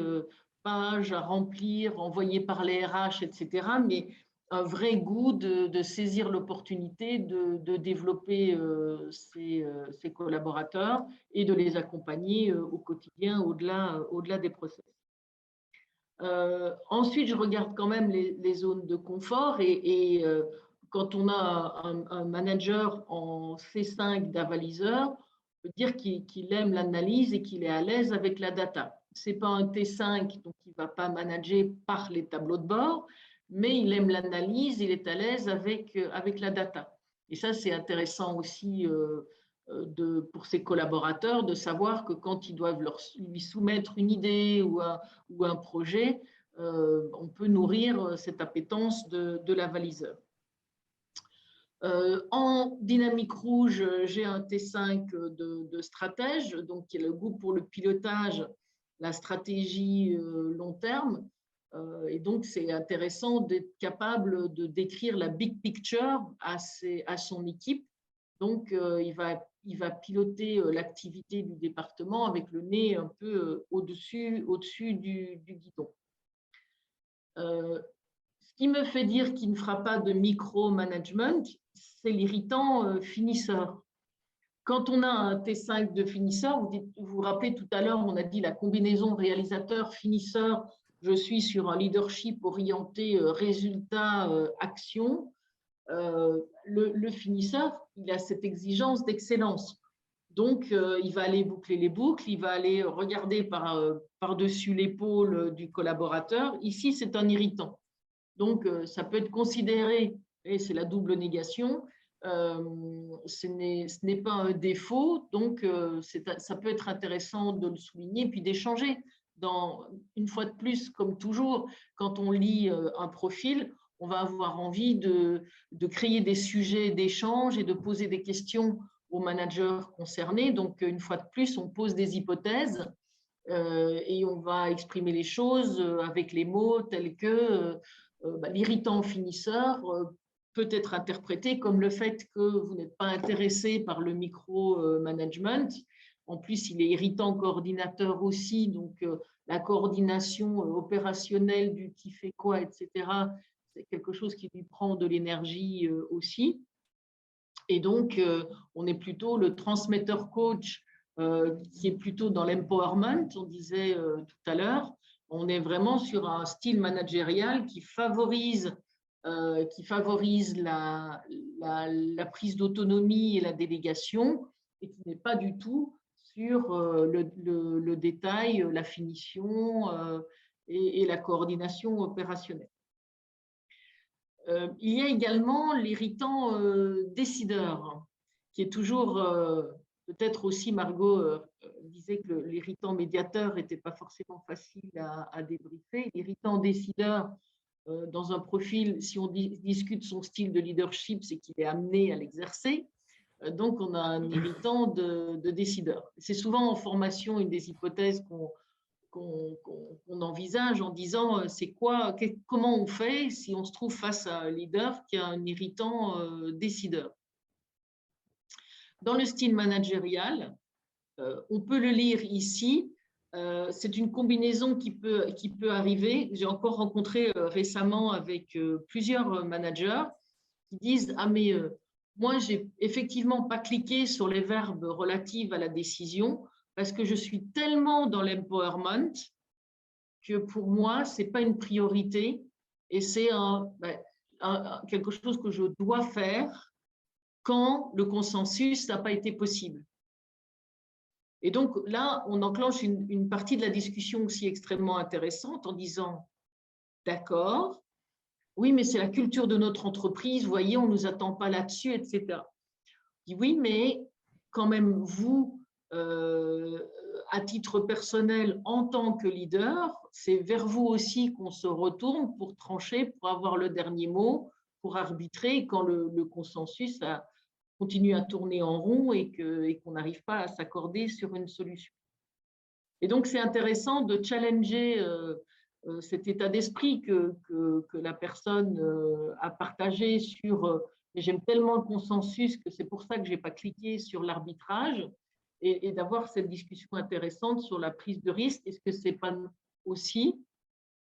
[SPEAKER 1] page à remplir, envoyée par les RH, etc., mais un vrai goût de saisir l'opportunité de développer ses collaborateurs et de les accompagner au quotidien au-delà des process. Ensuite, je regarde quand même les zones de confort et quand on a un manager en C5 d'avaliseur, on peut dire qu'il aime l'analyse et qu'il est à l'aise avec la data. Ce n'est pas un T5, donc il ne va pas manager par les tableaux de bord, mais il aime l'analyse, il est à l'aise avec la data. Et ça, c'est intéressant aussi pour ses collaborateurs de savoir que quand ils doivent lui soumettre une idée ou un projet, on peut nourrir cette appétence de l'avaliseur. En dynamique rouge, j'ai un T5 de stratège, donc qui est le goût pour le pilotage la stratégie long terme. Et donc, c'est intéressant d'être capable de décrire la big picture à son équipe. Donc, il va piloter l'activité du département avec le nez un peu au-dessus du guidon. Ce qui me fait dire qu'il ne fera pas de micro-management, c'est l'irritant finisseur. Quand on a un T5 de finisseur, vous vous rappelez tout à l'heure, on a dit la combinaison réalisateur-finisseur, je suis sur un leadership orienté résultat-action. Le finisseur, il a cette exigence d'excellence. Donc, il va aller boucler les boucles, il va aller regarder par-dessus l'épaule du collaborateur. Ici, c'est un irritant. Donc, ça peut être considéré, et c'est la double négation, ce n'est pas un défaut, donc ça peut être intéressant de le souligner, puis d'échanger. Une fois de plus, comme toujours, quand on lit un profil, on va avoir envie de créer des sujets d'échange et de poser des questions aux managers concernés. Donc, une fois de plus, on pose des hypothèses et on va exprimer les choses avec les mots tels que l'irritant finisseur peut être interprété comme le fait que vous n'êtes pas intéressé par le micro-management. En plus, il est irritant coordinateur aussi, donc la coordination opérationnelle du qui fait quoi, etc., c'est quelque chose qui lui prend de l'énergie aussi. Et donc, on est plutôt le transmetteur coach qui est plutôt dans l'empowerment, on disait tout à l'heure. On est vraiment sur un style managérial qui favorise la prise d'autonomie et la délégation et qui n'est pas du tout sur le détail, la finition et la coordination opérationnelle. Il y a également l'irritant décideur, qui est toujours, peut-être aussi Margot disait que l'irritant médiateur n'était pas forcément facile à débriefer. L'irritant décideur, dans un profil, si on discute son style de leadership, c'est qu'il est amené à l'exercer. Donc, on a un irritant de décideur. C'est souvent en formation une des hypothèses qu'on envisage en disant comment on fait si on se trouve face à un leader qui a un irritant décideur. Dans le style managérial, on peut le lire ici. C'est une combinaison qui peut arriver. J'ai encore rencontré récemment avec plusieurs managers qui disent « Ah mais moi, j'ai effectivement pas cliqué sur les verbes relatifs à la décision parce que je suis tellement dans l'empowerment que pour moi, ce n'est pas une priorité et c'est quelque chose que je dois faire quand le consensus n'a pas été possible. » Et donc là, on enclenche une partie de la discussion aussi extrêmement intéressante en disant « D'accord, oui, mais c'est la culture de notre entreprise, vous voyez, on ne nous attend pas là-dessus, etc. » Je dis « Oui, mais quand même, vous, à titre personnel, en tant que leader, c'est vers vous aussi qu'on se retourne pour trancher, pour avoir le dernier mot, pour arbitrer quand le consensus continue à tourner en rond et qu'on n'arrive pas à s'accorder sur une solution. » Et donc, c'est intéressant de challenger cet état d'esprit que la personne a partagé sur j'aime tellement le consensus que c'est pour ça que je n'ai pas cliqué sur l'arbitrage et d'avoir cette discussion intéressante sur la prise de risque. Est-ce que ce n'est pas aussi,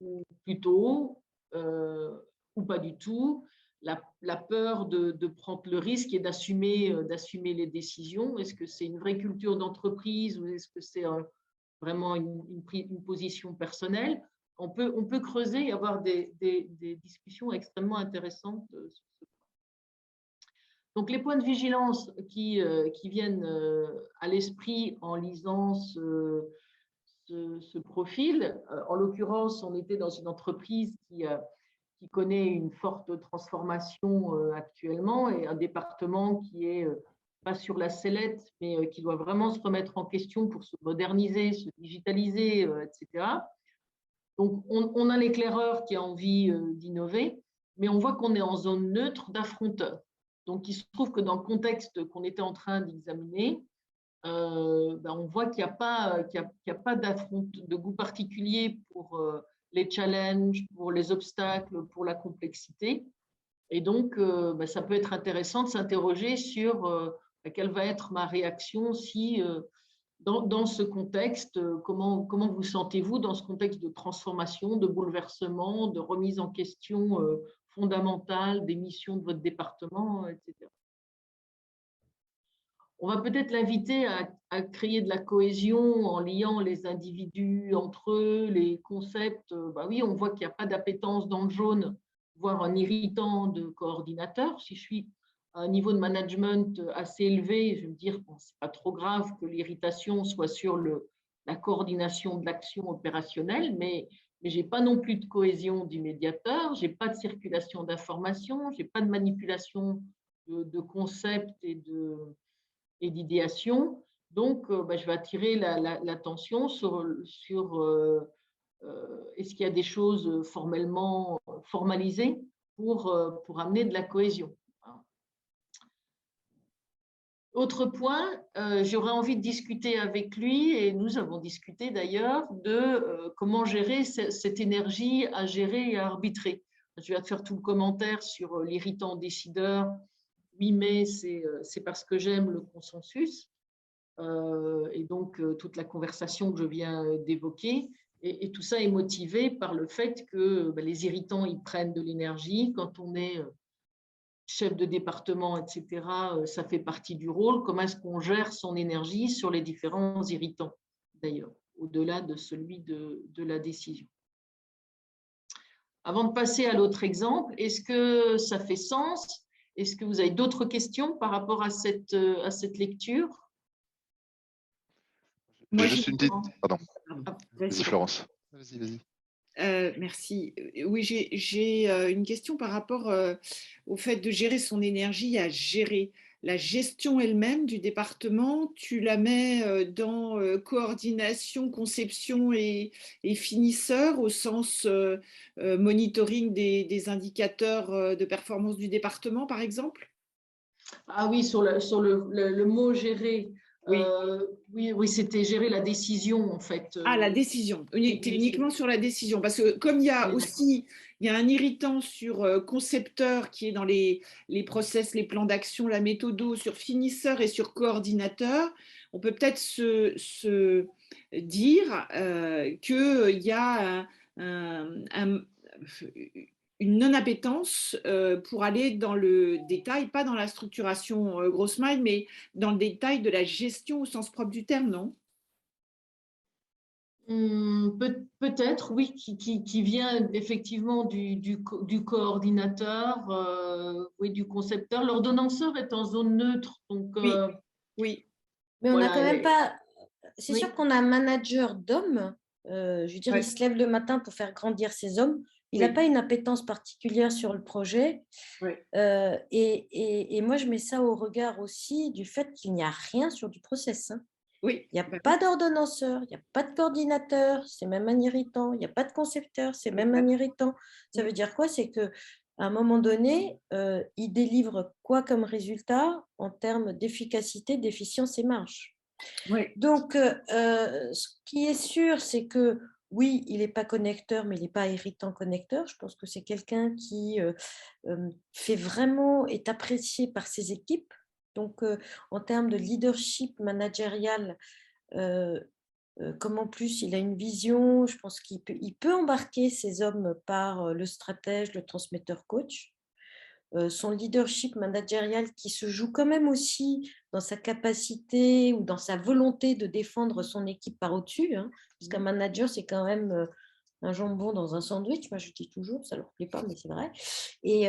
[SPEAKER 1] ou plutôt, ou pas du tout, la peur de prendre le risque et d'assumer les décisions? Est-ce que c'est une vraie culture d'entreprise ou est-ce que c'est vraiment une position personnelle? On peut creuser et avoir des discussions extrêmement intéressantes sur ce point. Donc, les points de vigilance qui viennent à l'esprit en lisant ce profil, en l'occurrence, on était dans une entreprise qui connaît une forte transformation actuellement et un département qui est pas sur la sellette, mais qui doit vraiment se remettre en question pour se moderniser, se digitaliser, etc. Donc, on a l'éclaireur qui a envie d'innover, mais on voit qu'on est en zone neutre d'affronteur. Donc, il se trouve que dans le contexte qu'on était en train d'examiner, on voit qu'il n'y a pas, de goût particulier pour les challenges, pour les obstacles, pour la complexité. Et donc, ça peut être intéressant de s'interroger sur quelle va être ma réaction si, dans ce contexte, comment vous sentez-vous dans ce contexte de transformation, de bouleversement, de remise en question fondamentale des missions de votre département, etc. On va peut-être l'inviter à créer de la cohésion en liant les individus entre eux, les concepts. Oui, on voit qu'il n'y a pas d'appétence dans le jaune, voire un irritant de coordinateur. Si je suis à un niveau de management assez élevé, je vais me dire, bon, ce n'est pas trop grave que l'irritation soit sur la coordination de l'action opérationnelle, mais je n'ai pas non plus de cohésion du médiateur, je n'ai pas de circulation d'informations, je n'ai pas de manipulation de concepts et d'idéation. Donc, je vais attirer l'attention sur est-ce qu'il y a des choses formalisées pour amener de la cohésion. Autre point, j'aurais envie de discuter avec lui, et nous avons discuté d'ailleurs, de comment gérer cette énergie à gérer et à arbitrer. Je vais te faire tout le commentaire sur l'irritant décideur. Oui, mais c'est parce que j'aime le consensus. Et donc, toute la conversation que je viens d'évoquer. Et tout ça est motivé par le fait que les irritants, ils prennent de l'énergie. Quand on est chef de département, etc., ça fait partie du rôle. Comment est-ce qu'on gère son énergie sur les différents irritants, d'ailleurs, au-delà de celui de la décision. Avant de passer à l'autre exemple, est-ce que ça fait sens? Est-ce que vous avez d'autres questions par rapport à cette lecture?
[SPEAKER 4] Moi, juste une petite… Pardon.
[SPEAKER 3] Vas-y,
[SPEAKER 4] Florence. Vas-y.
[SPEAKER 3] Merci. Oui, j'ai une question par rapport au fait de gérer son énergie, à gérer la gestion elle-même du département. Tu la mets dans coordination, conception et finisseur au sens monitoring des indicateurs de performance du département, par exemple?
[SPEAKER 1] Ah oui, sur le mot gérer.
[SPEAKER 3] Oui.
[SPEAKER 1] Oui, c'était gérer la décision, en fait.
[SPEAKER 3] La décision. Uniquement sur la décision. Parce que comme il y a aussi un irritant sur concepteur qui est dans les process, les plans d'action, la méthodo, sur finisseur et sur coordinateur, on peut peut-être se dire qu'il y a une non-appétence pour aller dans le détail, pas dans la structuration grosse maille, mais dans le détail de la gestion au sens propre du terme, non?
[SPEAKER 1] Peut-être, oui, qui vient effectivement du coordinateur, oui, du concepteur. L'ordonnanceur est en zone neutre, donc…
[SPEAKER 3] Oui.
[SPEAKER 5] Mais on n'a quand même pas… C'est
[SPEAKER 1] oui.
[SPEAKER 5] sûr qu'on a un manager d'hommes, je veux dire, il se lève le matin pour faire grandir ses hommes. Il n'a pas une appétence particulière sur le projet.
[SPEAKER 3] Oui.
[SPEAKER 5] Et moi, je mets ça au regard aussi du fait qu'il n'y a rien sur du process. Hein.
[SPEAKER 3] Oui.
[SPEAKER 5] Il n'y a pas d'ordonnanceur, il n'y a pas de coordinateur, c'est même un irritant. Il n'y a pas de concepteur, c'est même un irritant. Ça veut dire quoi? C'est qu'à un moment donné, il délivre quoi comme résultat en termes d'efficacité, d'efficience et marge.
[SPEAKER 3] Oui.
[SPEAKER 5] Donc, ce qui est sûr, c'est que oui, il n'est pas connecteur, mais il n'est pas irritant connecteur. Je pense que c'est quelqu'un qui fait vraiment, est apprécié par ses équipes. Donc, en termes de leadership managérial, comme en plus il a une vision, je pense qu'il peut embarquer ses hommes par le stratège, le transmetteur coach. Son leadership managérial qui se joue quand même aussi dans sa capacité ou dans sa volonté de défendre son équipe par au-dessus, hein, parce qu'un manager, c'est quand même un jambon dans un sandwich, moi je dis toujours, ça ne leur plaît pas, mais c'est vrai. Et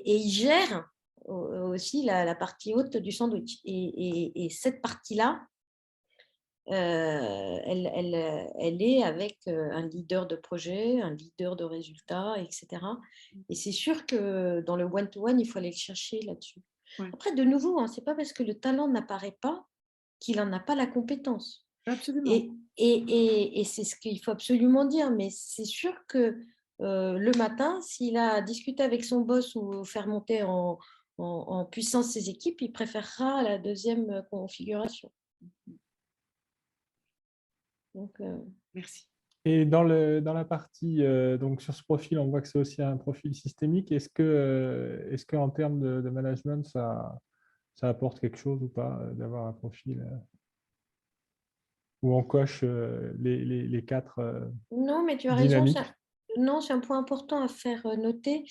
[SPEAKER 5] il gère aussi la partie haute du sandwich. Et cette partie-là, elle est avec un leader de projet, un leader de résultats, etc. Et c'est sûr que dans le one-to-one, il faut aller le chercher là-dessus. Ouais. Après, de nouveau, hein, ce n'est pas parce que le talent n'apparaît pas qu'il n'en a pas la compétence.
[SPEAKER 3] Absolument.
[SPEAKER 5] Et c'est ce qu'il faut absolument dire, mais c'est sûr que le matin, s'il a discuté avec son boss ou faire monter en puissance ses équipes, il préférera la deuxième configuration. Donc,
[SPEAKER 3] Merci.
[SPEAKER 2] Et dans la partie, donc sur ce profil, on voit que c'est aussi un profil systémique. Est-ce que en termes de management, ça apporte quelque chose ou pas d'avoir un profil où on coche les quatre
[SPEAKER 5] non, mais tu as raison.
[SPEAKER 2] dynamiques?
[SPEAKER 5] Non, c'est un point important à faire noter.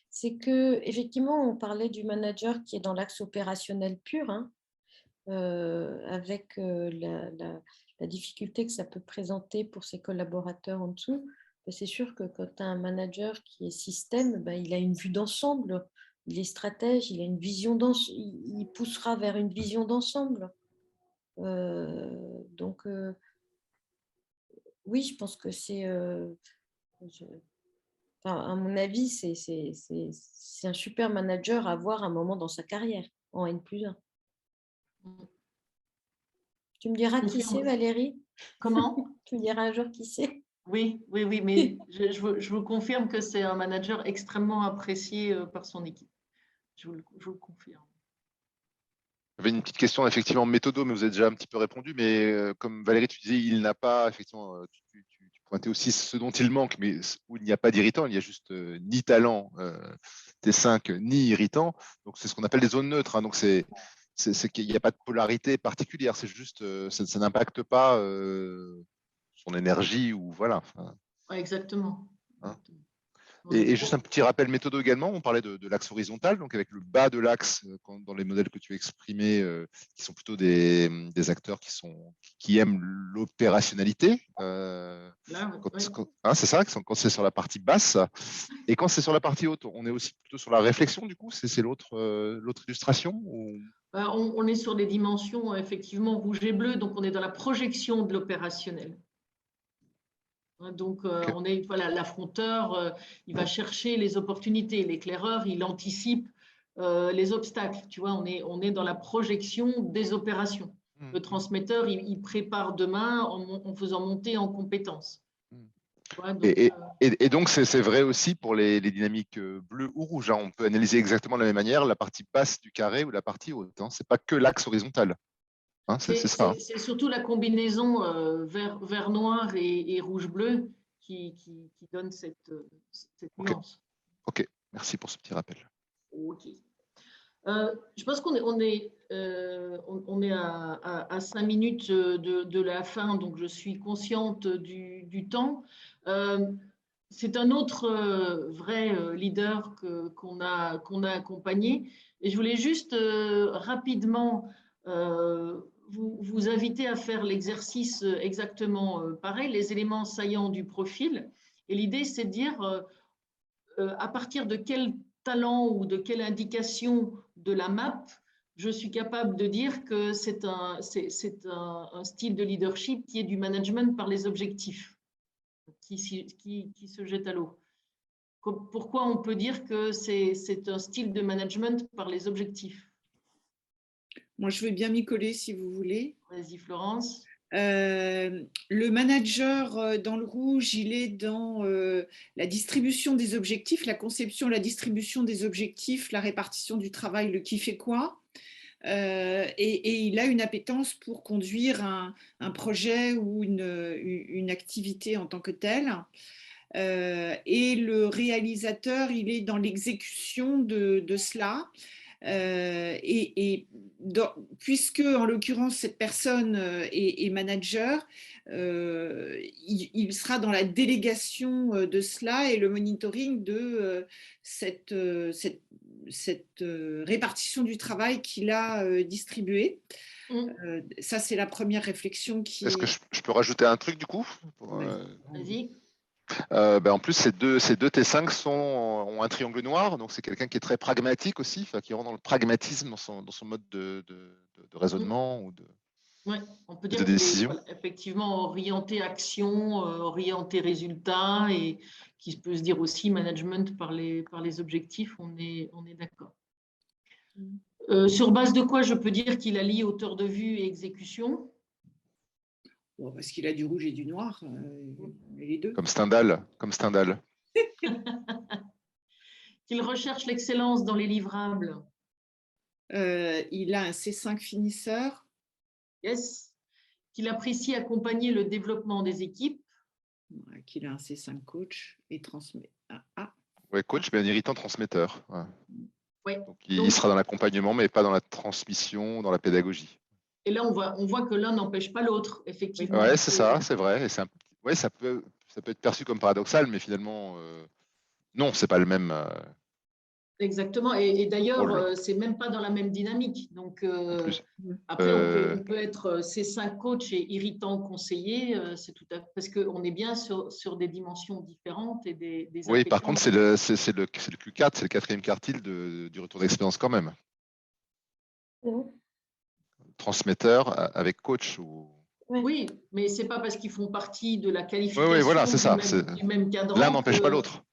[SPEAKER 5] C'est que effectivement, on parlait du manager qui est dans l'axe opérationnel pur, hein, avec la difficulté que ça peut présenter pour ses collaborateurs en dessous. C'est sûr que quand tu as un manager qui est système, il a une vue d'ensemble, il est stratège, il a une vision il poussera vers une vision d'ensemble. Donc, oui, je pense que c'est, à mon avis, c'est un super manager à avoir un moment dans sa carrière, en N+1. Tu me diras qui c'est, Valérie?
[SPEAKER 1] Comment?
[SPEAKER 5] Tu me diras un jour qui c'est?
[SPEAKER 1] Oui, mais je vous confirme que c'est un manager extrêmement apprécié par son équipe. Je vous le confirme.
[SPEAKER 4] J'avais une petite question effectivement méthodo, mais vous avez déjà un petit peu répondu. Mais comme Valérie, tu disais, il n'a pas, effectivement, tu pointais aussi ce dont il manque, mais où il n'y a pas d'irritant, il y a juste ni talent T5, ni irritant. Donc c'est ce qu'on appelle des zones neutres, hein. Donc c'est qu'il n'y a pas de polarité particulière, c'est juste, ça n'impacte pas son énergie ou voilà. Enfin,
[SPEAKER 1] Ouais, exactement.
[SPEAKER 4] hein.
[SPEAKER 1] Ouais.
[SPEAKER 4] Et juste un petit rappel méthode également, on parlait de l'axe horizontal, donc avec le bas de l'axe, dans les modèles que tu as exprimés, qui sont plutôt des acteurs qui aiment l'opérationnalité.
[SPEAKER 1] Là, ouais.
[SPEAKER 4] Hein, c'est ça, quand c'est sur la partie basse. Et quand c'est sur la partie haute, on est aussi plutôt sur la réflexion, du coup, c'est l'autre illustration ou...
[SPEAKER 1] On est sur des dimensions effectivement rouge et bleu, donc on est dans la projection de l'opérationnel. Donc,
[SPEAKER 4] Okay.
[SPEAKER 1] on est, voilà, l'affronteur, il va chercher les opportunités. L'éclaireur, il anticipe les obstacles. Tu vois, on est dans la projection des opérations. Le transmetteur, il prépare demain en faisant monter en compétences. Ouais, donc,
[SPEAKER 4] et donc, c'est vrai aussi pour les dynamiques bleues ou rouges, hein. On peut analyser exactement de la même manière la partie basse du carré ou la partie haute, hein. Ce n'est pas que l'axe horizontal. Hein, c'est ça.
[SPEAKER 1] C'est surtout la combinaison vert-noir et rouge-bleu qui donne cette nuance.
[SPEAKER 4] Ok, merci pour ce petit rappel.
[SPEAKER 1] Ok. Je pense qu'on est à 5 minutes de la fin, donc je suis consciente du temps. C'est un autre vrai leader qu'on a accompagné. Et je voulais juste rapidement vous inviter à faire l'exercice exactement pareil, les éléments saillants du profil. Et l'idée, c'est de dire à partir de quel talent ou de quelle indication de la map, je suis capable de dire que c'est un style de leadership qui est du management par les objectifs, qui se jette à l'eau. Pourquoi on peut dire que c'est un style de management par les objectifs?
[SPEAKER 3] Moi, je vais bien m'y coller si vous voulez.
[SPEAKER 1] Vas-y, Florence.
[SPEAKER 3] Le manager dans le rouge, il est dans la distribution des objectifs, la conception, la distribution des objectifs, la répartition du travail, le qui fait quoi. Et il a une appétence pour conduire un projet ou une activité en tant que telle. Et le réalisateur, il est dans l'exécution de cela. Puisque en l'occurrence cette personne est manager, il sera dans la délégation de cela et le monitoring de cette répartition du travail qu'il a distribuée. Ça, c'est la première réflexion qui...
[SPEAKER 4] Est-ce que je peux rajouter un truc du coup?
[SPEAKER 1] Vas-y.
[SPEAKER 4] En plus, ces deux T5 ont un triangle noir, donc c'est quelqu'un qui est très pragmatique aussi, qui rentre dans le pragmatisme dans son mode de raisonnement ou
[SPEAKER 1] ouais, on peut dire
[SPEAKER 4] de décision.
[SPEAKER 1] Voilà, effectivement orienté action, orienté résultat, et qui peut se dire aussi management par les objectifs, on est d'accord. Sur base de quoi je peux dire qu'il allie hauteur de vue et exécution?
[SPEAKER 3] Bon, parce qu'il a du rouge et du noir, les deux.
[SPEAKER 4] Comme Stendhal.
[SPEAKER 1] Qu'il recherche l'excellence dans les livrables.
[SPEAKER 3] Il a un C5 finisseur.
[SPEAKER 1] Yes. Qu'il apprécie accompagner le développement des équipes.
[SPEAKER 3] Ouais, qu'il a un C5 coach et transmet.
[SPEAKER 4] Ouais, coach, mais un irritant transmetteur. Ouais.
[SPEAKER 1] Ouais.
[SPEAKER 4] Donc, il sera dans l'accompagnement, mais pas dans la transmission, dans la pédagogie.
[SPEAKER 1] Et là, on voit que l'un n'empêche pas l'autre, effectivement.
[SPEAKER 4] Ouais, c'est ça, c'est vrai. Et ouais, ça peut être perçu comme paradoxal, mais finalement, non, c'est pas le même.
[SPEAKER 1] Exactement. Et d'ailleurs,
[SPEAKER 4] Rôle.
[SPEAKER 1] c'est même pas dans la même dynamique. Donc,
[SPEAKER 4] plus.
[SPEAKER 1] après, on peut être C5 coach et irritant conseiller, c'est tout à fait, parce qu'on est bien sur des dimensions différentes et des
[SPEAKER 4] Oui, par
[SPEAKER 1] affections.
[SPEAKER 4] contre, c'est le Q4, c'est le 4e quartile du retour d'expérience quand même. Transmetteur avec coach ou.
[SPEAKER 1] Oui, mais c'est pas parce qu'ils font partie de la qualification
[SPEAKER 4] Oui, voilà, c'est ça.
[SPEAKER 1] du même cadran
[SPEAKER 4] L'un n'empêche pas l'autre.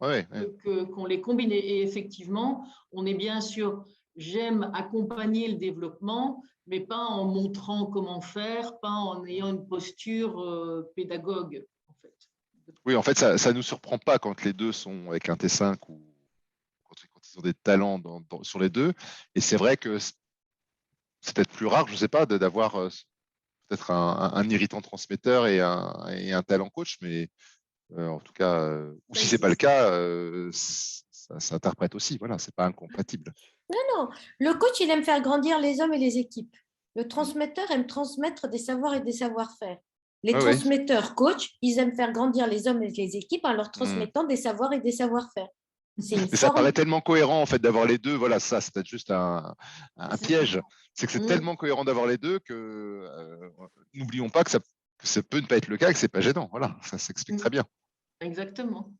[SPEAKER 1] qu'on les combine. Et effectivement, on est bien sûr, j'aime accompagner le développement, mais pas en montrant comment faire, pas en ayant une posture pédagogue, en fait.
[SPEAKER 4] Oui, en fait, ça ne nous surprend pas quand les deux sont avec un T5 ou quand ils ont des talents sur les deux. Et c'est vrai que c'est peut-être plus rare, je ne sais pas, d'avoir peut-être un irritant transmetteur et un talent coach, mais en tout cas, ou si ce n'est pas le cas, ça s'interprète aussi. Voilà, ce n'est pas incompatible.
[SPEAKER 5] Non. Le coach, il aime faire grandir les hommes et les équipes. Le transmetteur aime transmettre des savoirs et des savoir-faire. Les transmetteurs coach, ils aiment faire grandir les hommes et les équipes en leur transmettant des savoirs et des savoir-faire.
[SPEAKER 4] Mais ça paraît tellement cohérent en fait d'avoir les deux. Voilà, ça, c'est peut-être juste un piège. C'est que c'est tellement cohérent d'avoir les deux que n'oublions pas que ça peut ne pas être le cas et que c'est pas gênant. Voilà, ça s'explique très bien.
[SPEAKER 1] Exactement.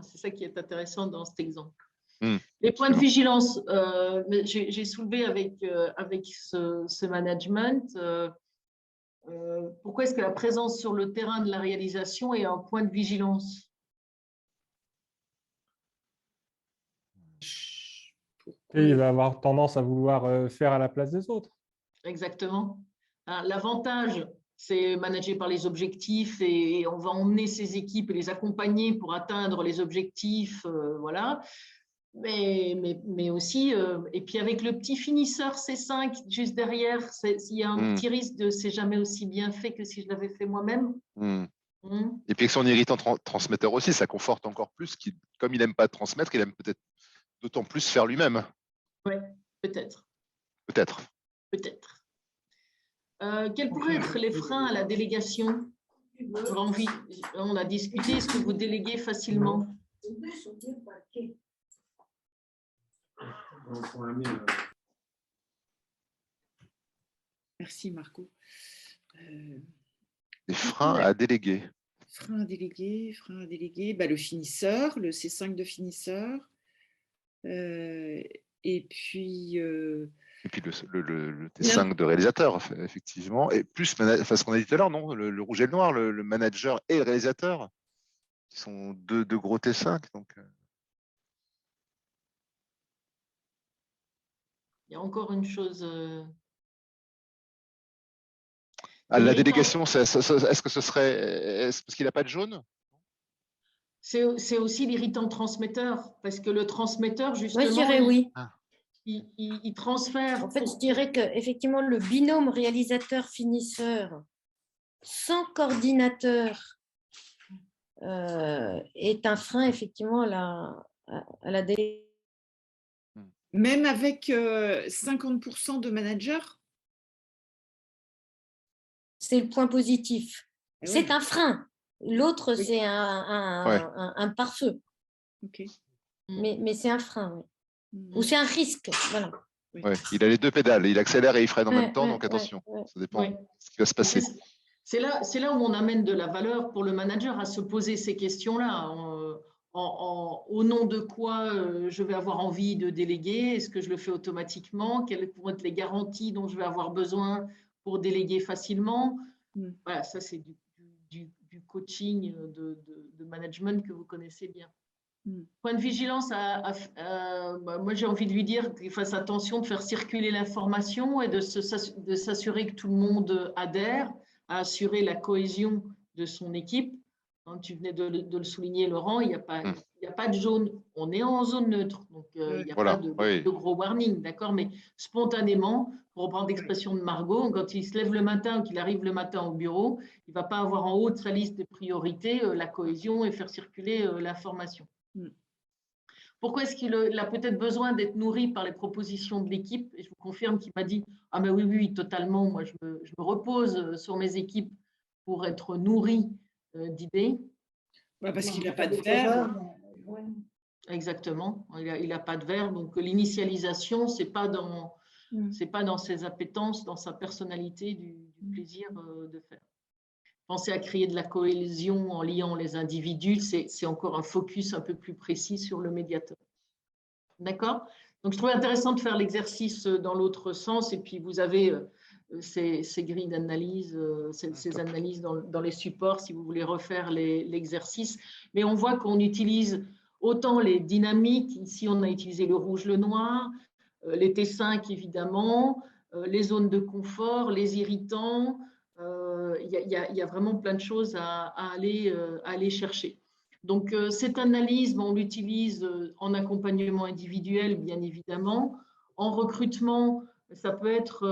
[SPEAKER 1] C'est ça qui est intéressant dans cet exemple.
[SPEAKER 4] Les
[SPEAKER 1] points de vigilance, j'ai soulevé avec ce management. Pourquoi est-ce que la présence sur le terrain de la réalisation est un point de vigilance?
[SPEAKER 2] Et il va avoir tendance à vouloir faire à la place des autres.
[SPEAKER 1] Exactement. L'avantage, c'est manager par les objectifs et on va emmener ces équipes et les accompagner pour atteindre les objectifs, voilà. Mais aussi, et puis avec le petit finisseur C5 juste derrière, il y a un petit risque de c'est jamais aussi bien fait que si je l'avais fait moi-même.
[SPEAKER 4] Et puis avec son irritant transmetteur aussi, ça conforte encore plus. Comme il n'aime pas transmettre, il aime peut-être d'autant plus faire lui-même.
[SPEAKER 1] Oui, peut-être. Quels pourraient être les freins à la délégation? On a discuté, est-ce que vous déléguez facilement?
[SPEAKER 3] Merci Marco.
[SPEAKER 4] Les freins à déléguer.
[SPEAKER 3] Frein à déléguer. Le finisseur, le C5 de finisseur. Et puis le
[SPEAKER 4] T5 de réalisateur, effectivement. Et plus, ce qu'on a dit tout à l'heure, non, le rouge et le noir, le manager et le réalisateur, qui sont deux gros T5. Donc.
[SPEAKER 1] Il y a encore une chose.
[SPEAKER 4] La délégation, est-ce que ce serait parce qu'il n'a pas de jaune?
[SPEAKER 1] C'est aussi l'irritant transmetteur, parce que le transmetteur, justement,
[SPEAKER 5] moi, je dirais oui.
[SPEAKER 1] Il transfère.
[SPEAKER 5] En fait, je dirais qu'effectivement, le binôme réalisateur-finisseur sans coordinateur est un frein, effectivement, à la délégation.
[SPEAKER 3] Même avec 50% de managers?
[SPEAKER 5] C'est le point positif. C'est un frein. L'autre, c'est un pare-feu. Mais c'est un frein, ou c'est un risque. Voilà.
[SPEAKER 4] Ouais, il a les deux pédales, il accélère et il freine en même temps, donc attention, ça dépend de ce qui va se passer.
[SPEAKER 1] C'est là où on amène de la valeur pour le manager à se poser ces questions-là. Au nom de quoi je vais avoir envie de déléguer? Est-ce que je le fais automatiquement? Quelles vont être les garanties dont je vais avoir besoin pour déléguer facilement? Voilà, ça c'est du coaching de management que vous connaissez bien. Point de vigilance, moi j'ai envie de lui dire qu'il fasse attention de faire circuler l'information et de s'assurer que tout le monde adhère, à assurer la cohésion de son équipe. Tu venais de le souligner, Laurent, il n'y a a pas de jaune, on est en zone neutre, donc il n'y a
[SPEAKER 4] Voilà,
[SPEAKER 1] pas
[SPEAKER 4] oui.
[SPEAKER 1] de gros warning, d'accord? Mais spontanément, pour reprendre l'expression de Margot, quand il se lève le matin ou qu'il arrive le matin au bureau, il ne va pas avoir en haut de sa liste de priorités la cohésion et faire circuler l'information. Pourquoi est-ce qu'il a peut-être besoin d'être nourri par les propositions de l'équipe? Et je vous confirme qu'il m'a dit « Ah mais oui, oui, totalement, moi je me repose sur mes équipes pour être nourri d'idées. »
[SPEAKER 3] Parce qu'il n'a pas de verbe.
[SPEAKER 6] Ouais.
[SPEAKER 1] Exactement, il n'a pas de verbe. Donc l'initialisation, ce n'est pas dans ses appétences, dans sa personnalité du plaisir de faire. Penser à créer de la cohésion en liant les individus, c'est encore un focus un peu plus précis sur le médiateur. D'accord? Donc, je trouvais intéressant de faire l'exercice dans l'autre sens. Et puis, vous avez ces grilles d'analyse, ces analyses dans les supports, si vous voulez refaire l'exercice. Mais on voit qu'on utilise autant les dynamiques. Ici, on a utilisé le rouge, le noir, les T5, évidemment, les zones de confort, les irritants. Il y a vraiment plein de choses à aller chercher. Donc, cette analyse, on l'utilise en accompagnement individuel, bien évidemment. En recrutement, ça peut être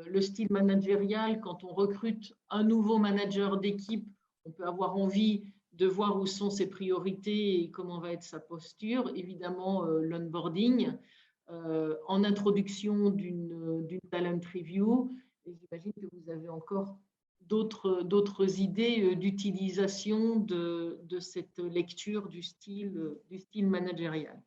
[SPEAKER 1] le style managérial. Quand on recrute un nouveau manager d'équipe, on peut avoir envie de voir où sont ses priorités et comment va être sa posture. Évidemment, l'onboarding. En introduction d'une talent review, et j'imagine que vous avez encore d'autres idées d'utilisation de cette lecture du style managérial.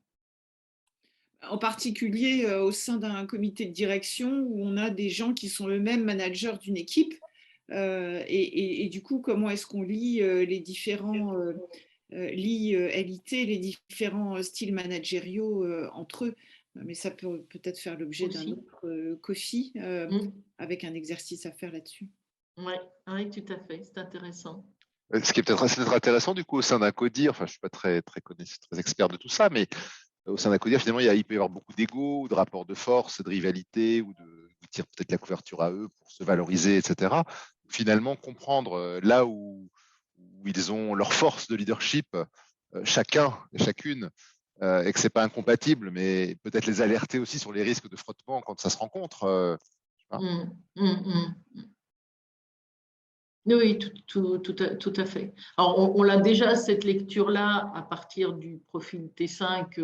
[SPEAKER 3] En particulier au sein d'un comité de direction où on a des gens qui sont eux-mêmes managers d'une équipe. Et du coup, comment est-ce qu'on lit les différents LIT, les différents styles managériaux entre eux? Mais ça peut peut-être faire l'objet d'un autre coffee avec un exercice à faire là-dessus.
[SPEAKER 1] Oui, tout à fait, c'est intéressant.
[SPEAKER 4] Ce qui est peut-être intéressant du coup au sein d'un CODIR, enfin je suis pas très expert de tout ça, mais au sein d'un CODIR, finalement, il peut y avoir beaucoup d'ego, ou de rapports de force, de rivalité, ou de tirer peut-être la couverture à eux pour se valoriser, etc. Finalement, comprendre là où ils ont leur force de leadership, chacun et chacune, et que c'est pas incompatible, mais peut-être les alerter aussi sur les risques de frottement quand ça se rencontre.
[SPEAKER 1] Oui, tout à fait. Alors, on l'a déjà, cette lecture-là, à partir du profil T5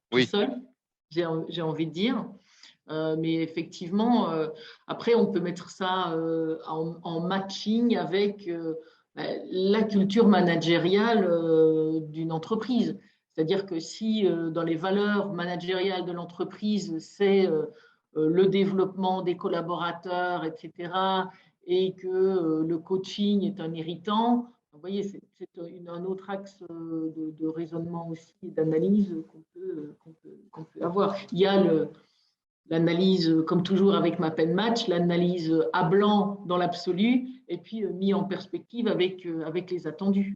[SPEAKER 1] tout seul, j'ai envie de dire. Mais effectivement, après, on peut mettre ça en matching avec la culture managériale d'une entreprise. C'est-à-dire que si dans les valeurs managériales de l'entreprise, c'est le développement des collaborateurs, etc., et que le coaching est un irritant, vous voyez, c'est un autre axe de raisonnement aussi et d'analyse qu'on peut avoir. Il y a l'analyse, comme toujours avec Map&Match, l'analyse à blanc dans l'absolu, et puis mis en perspective avec les attendus.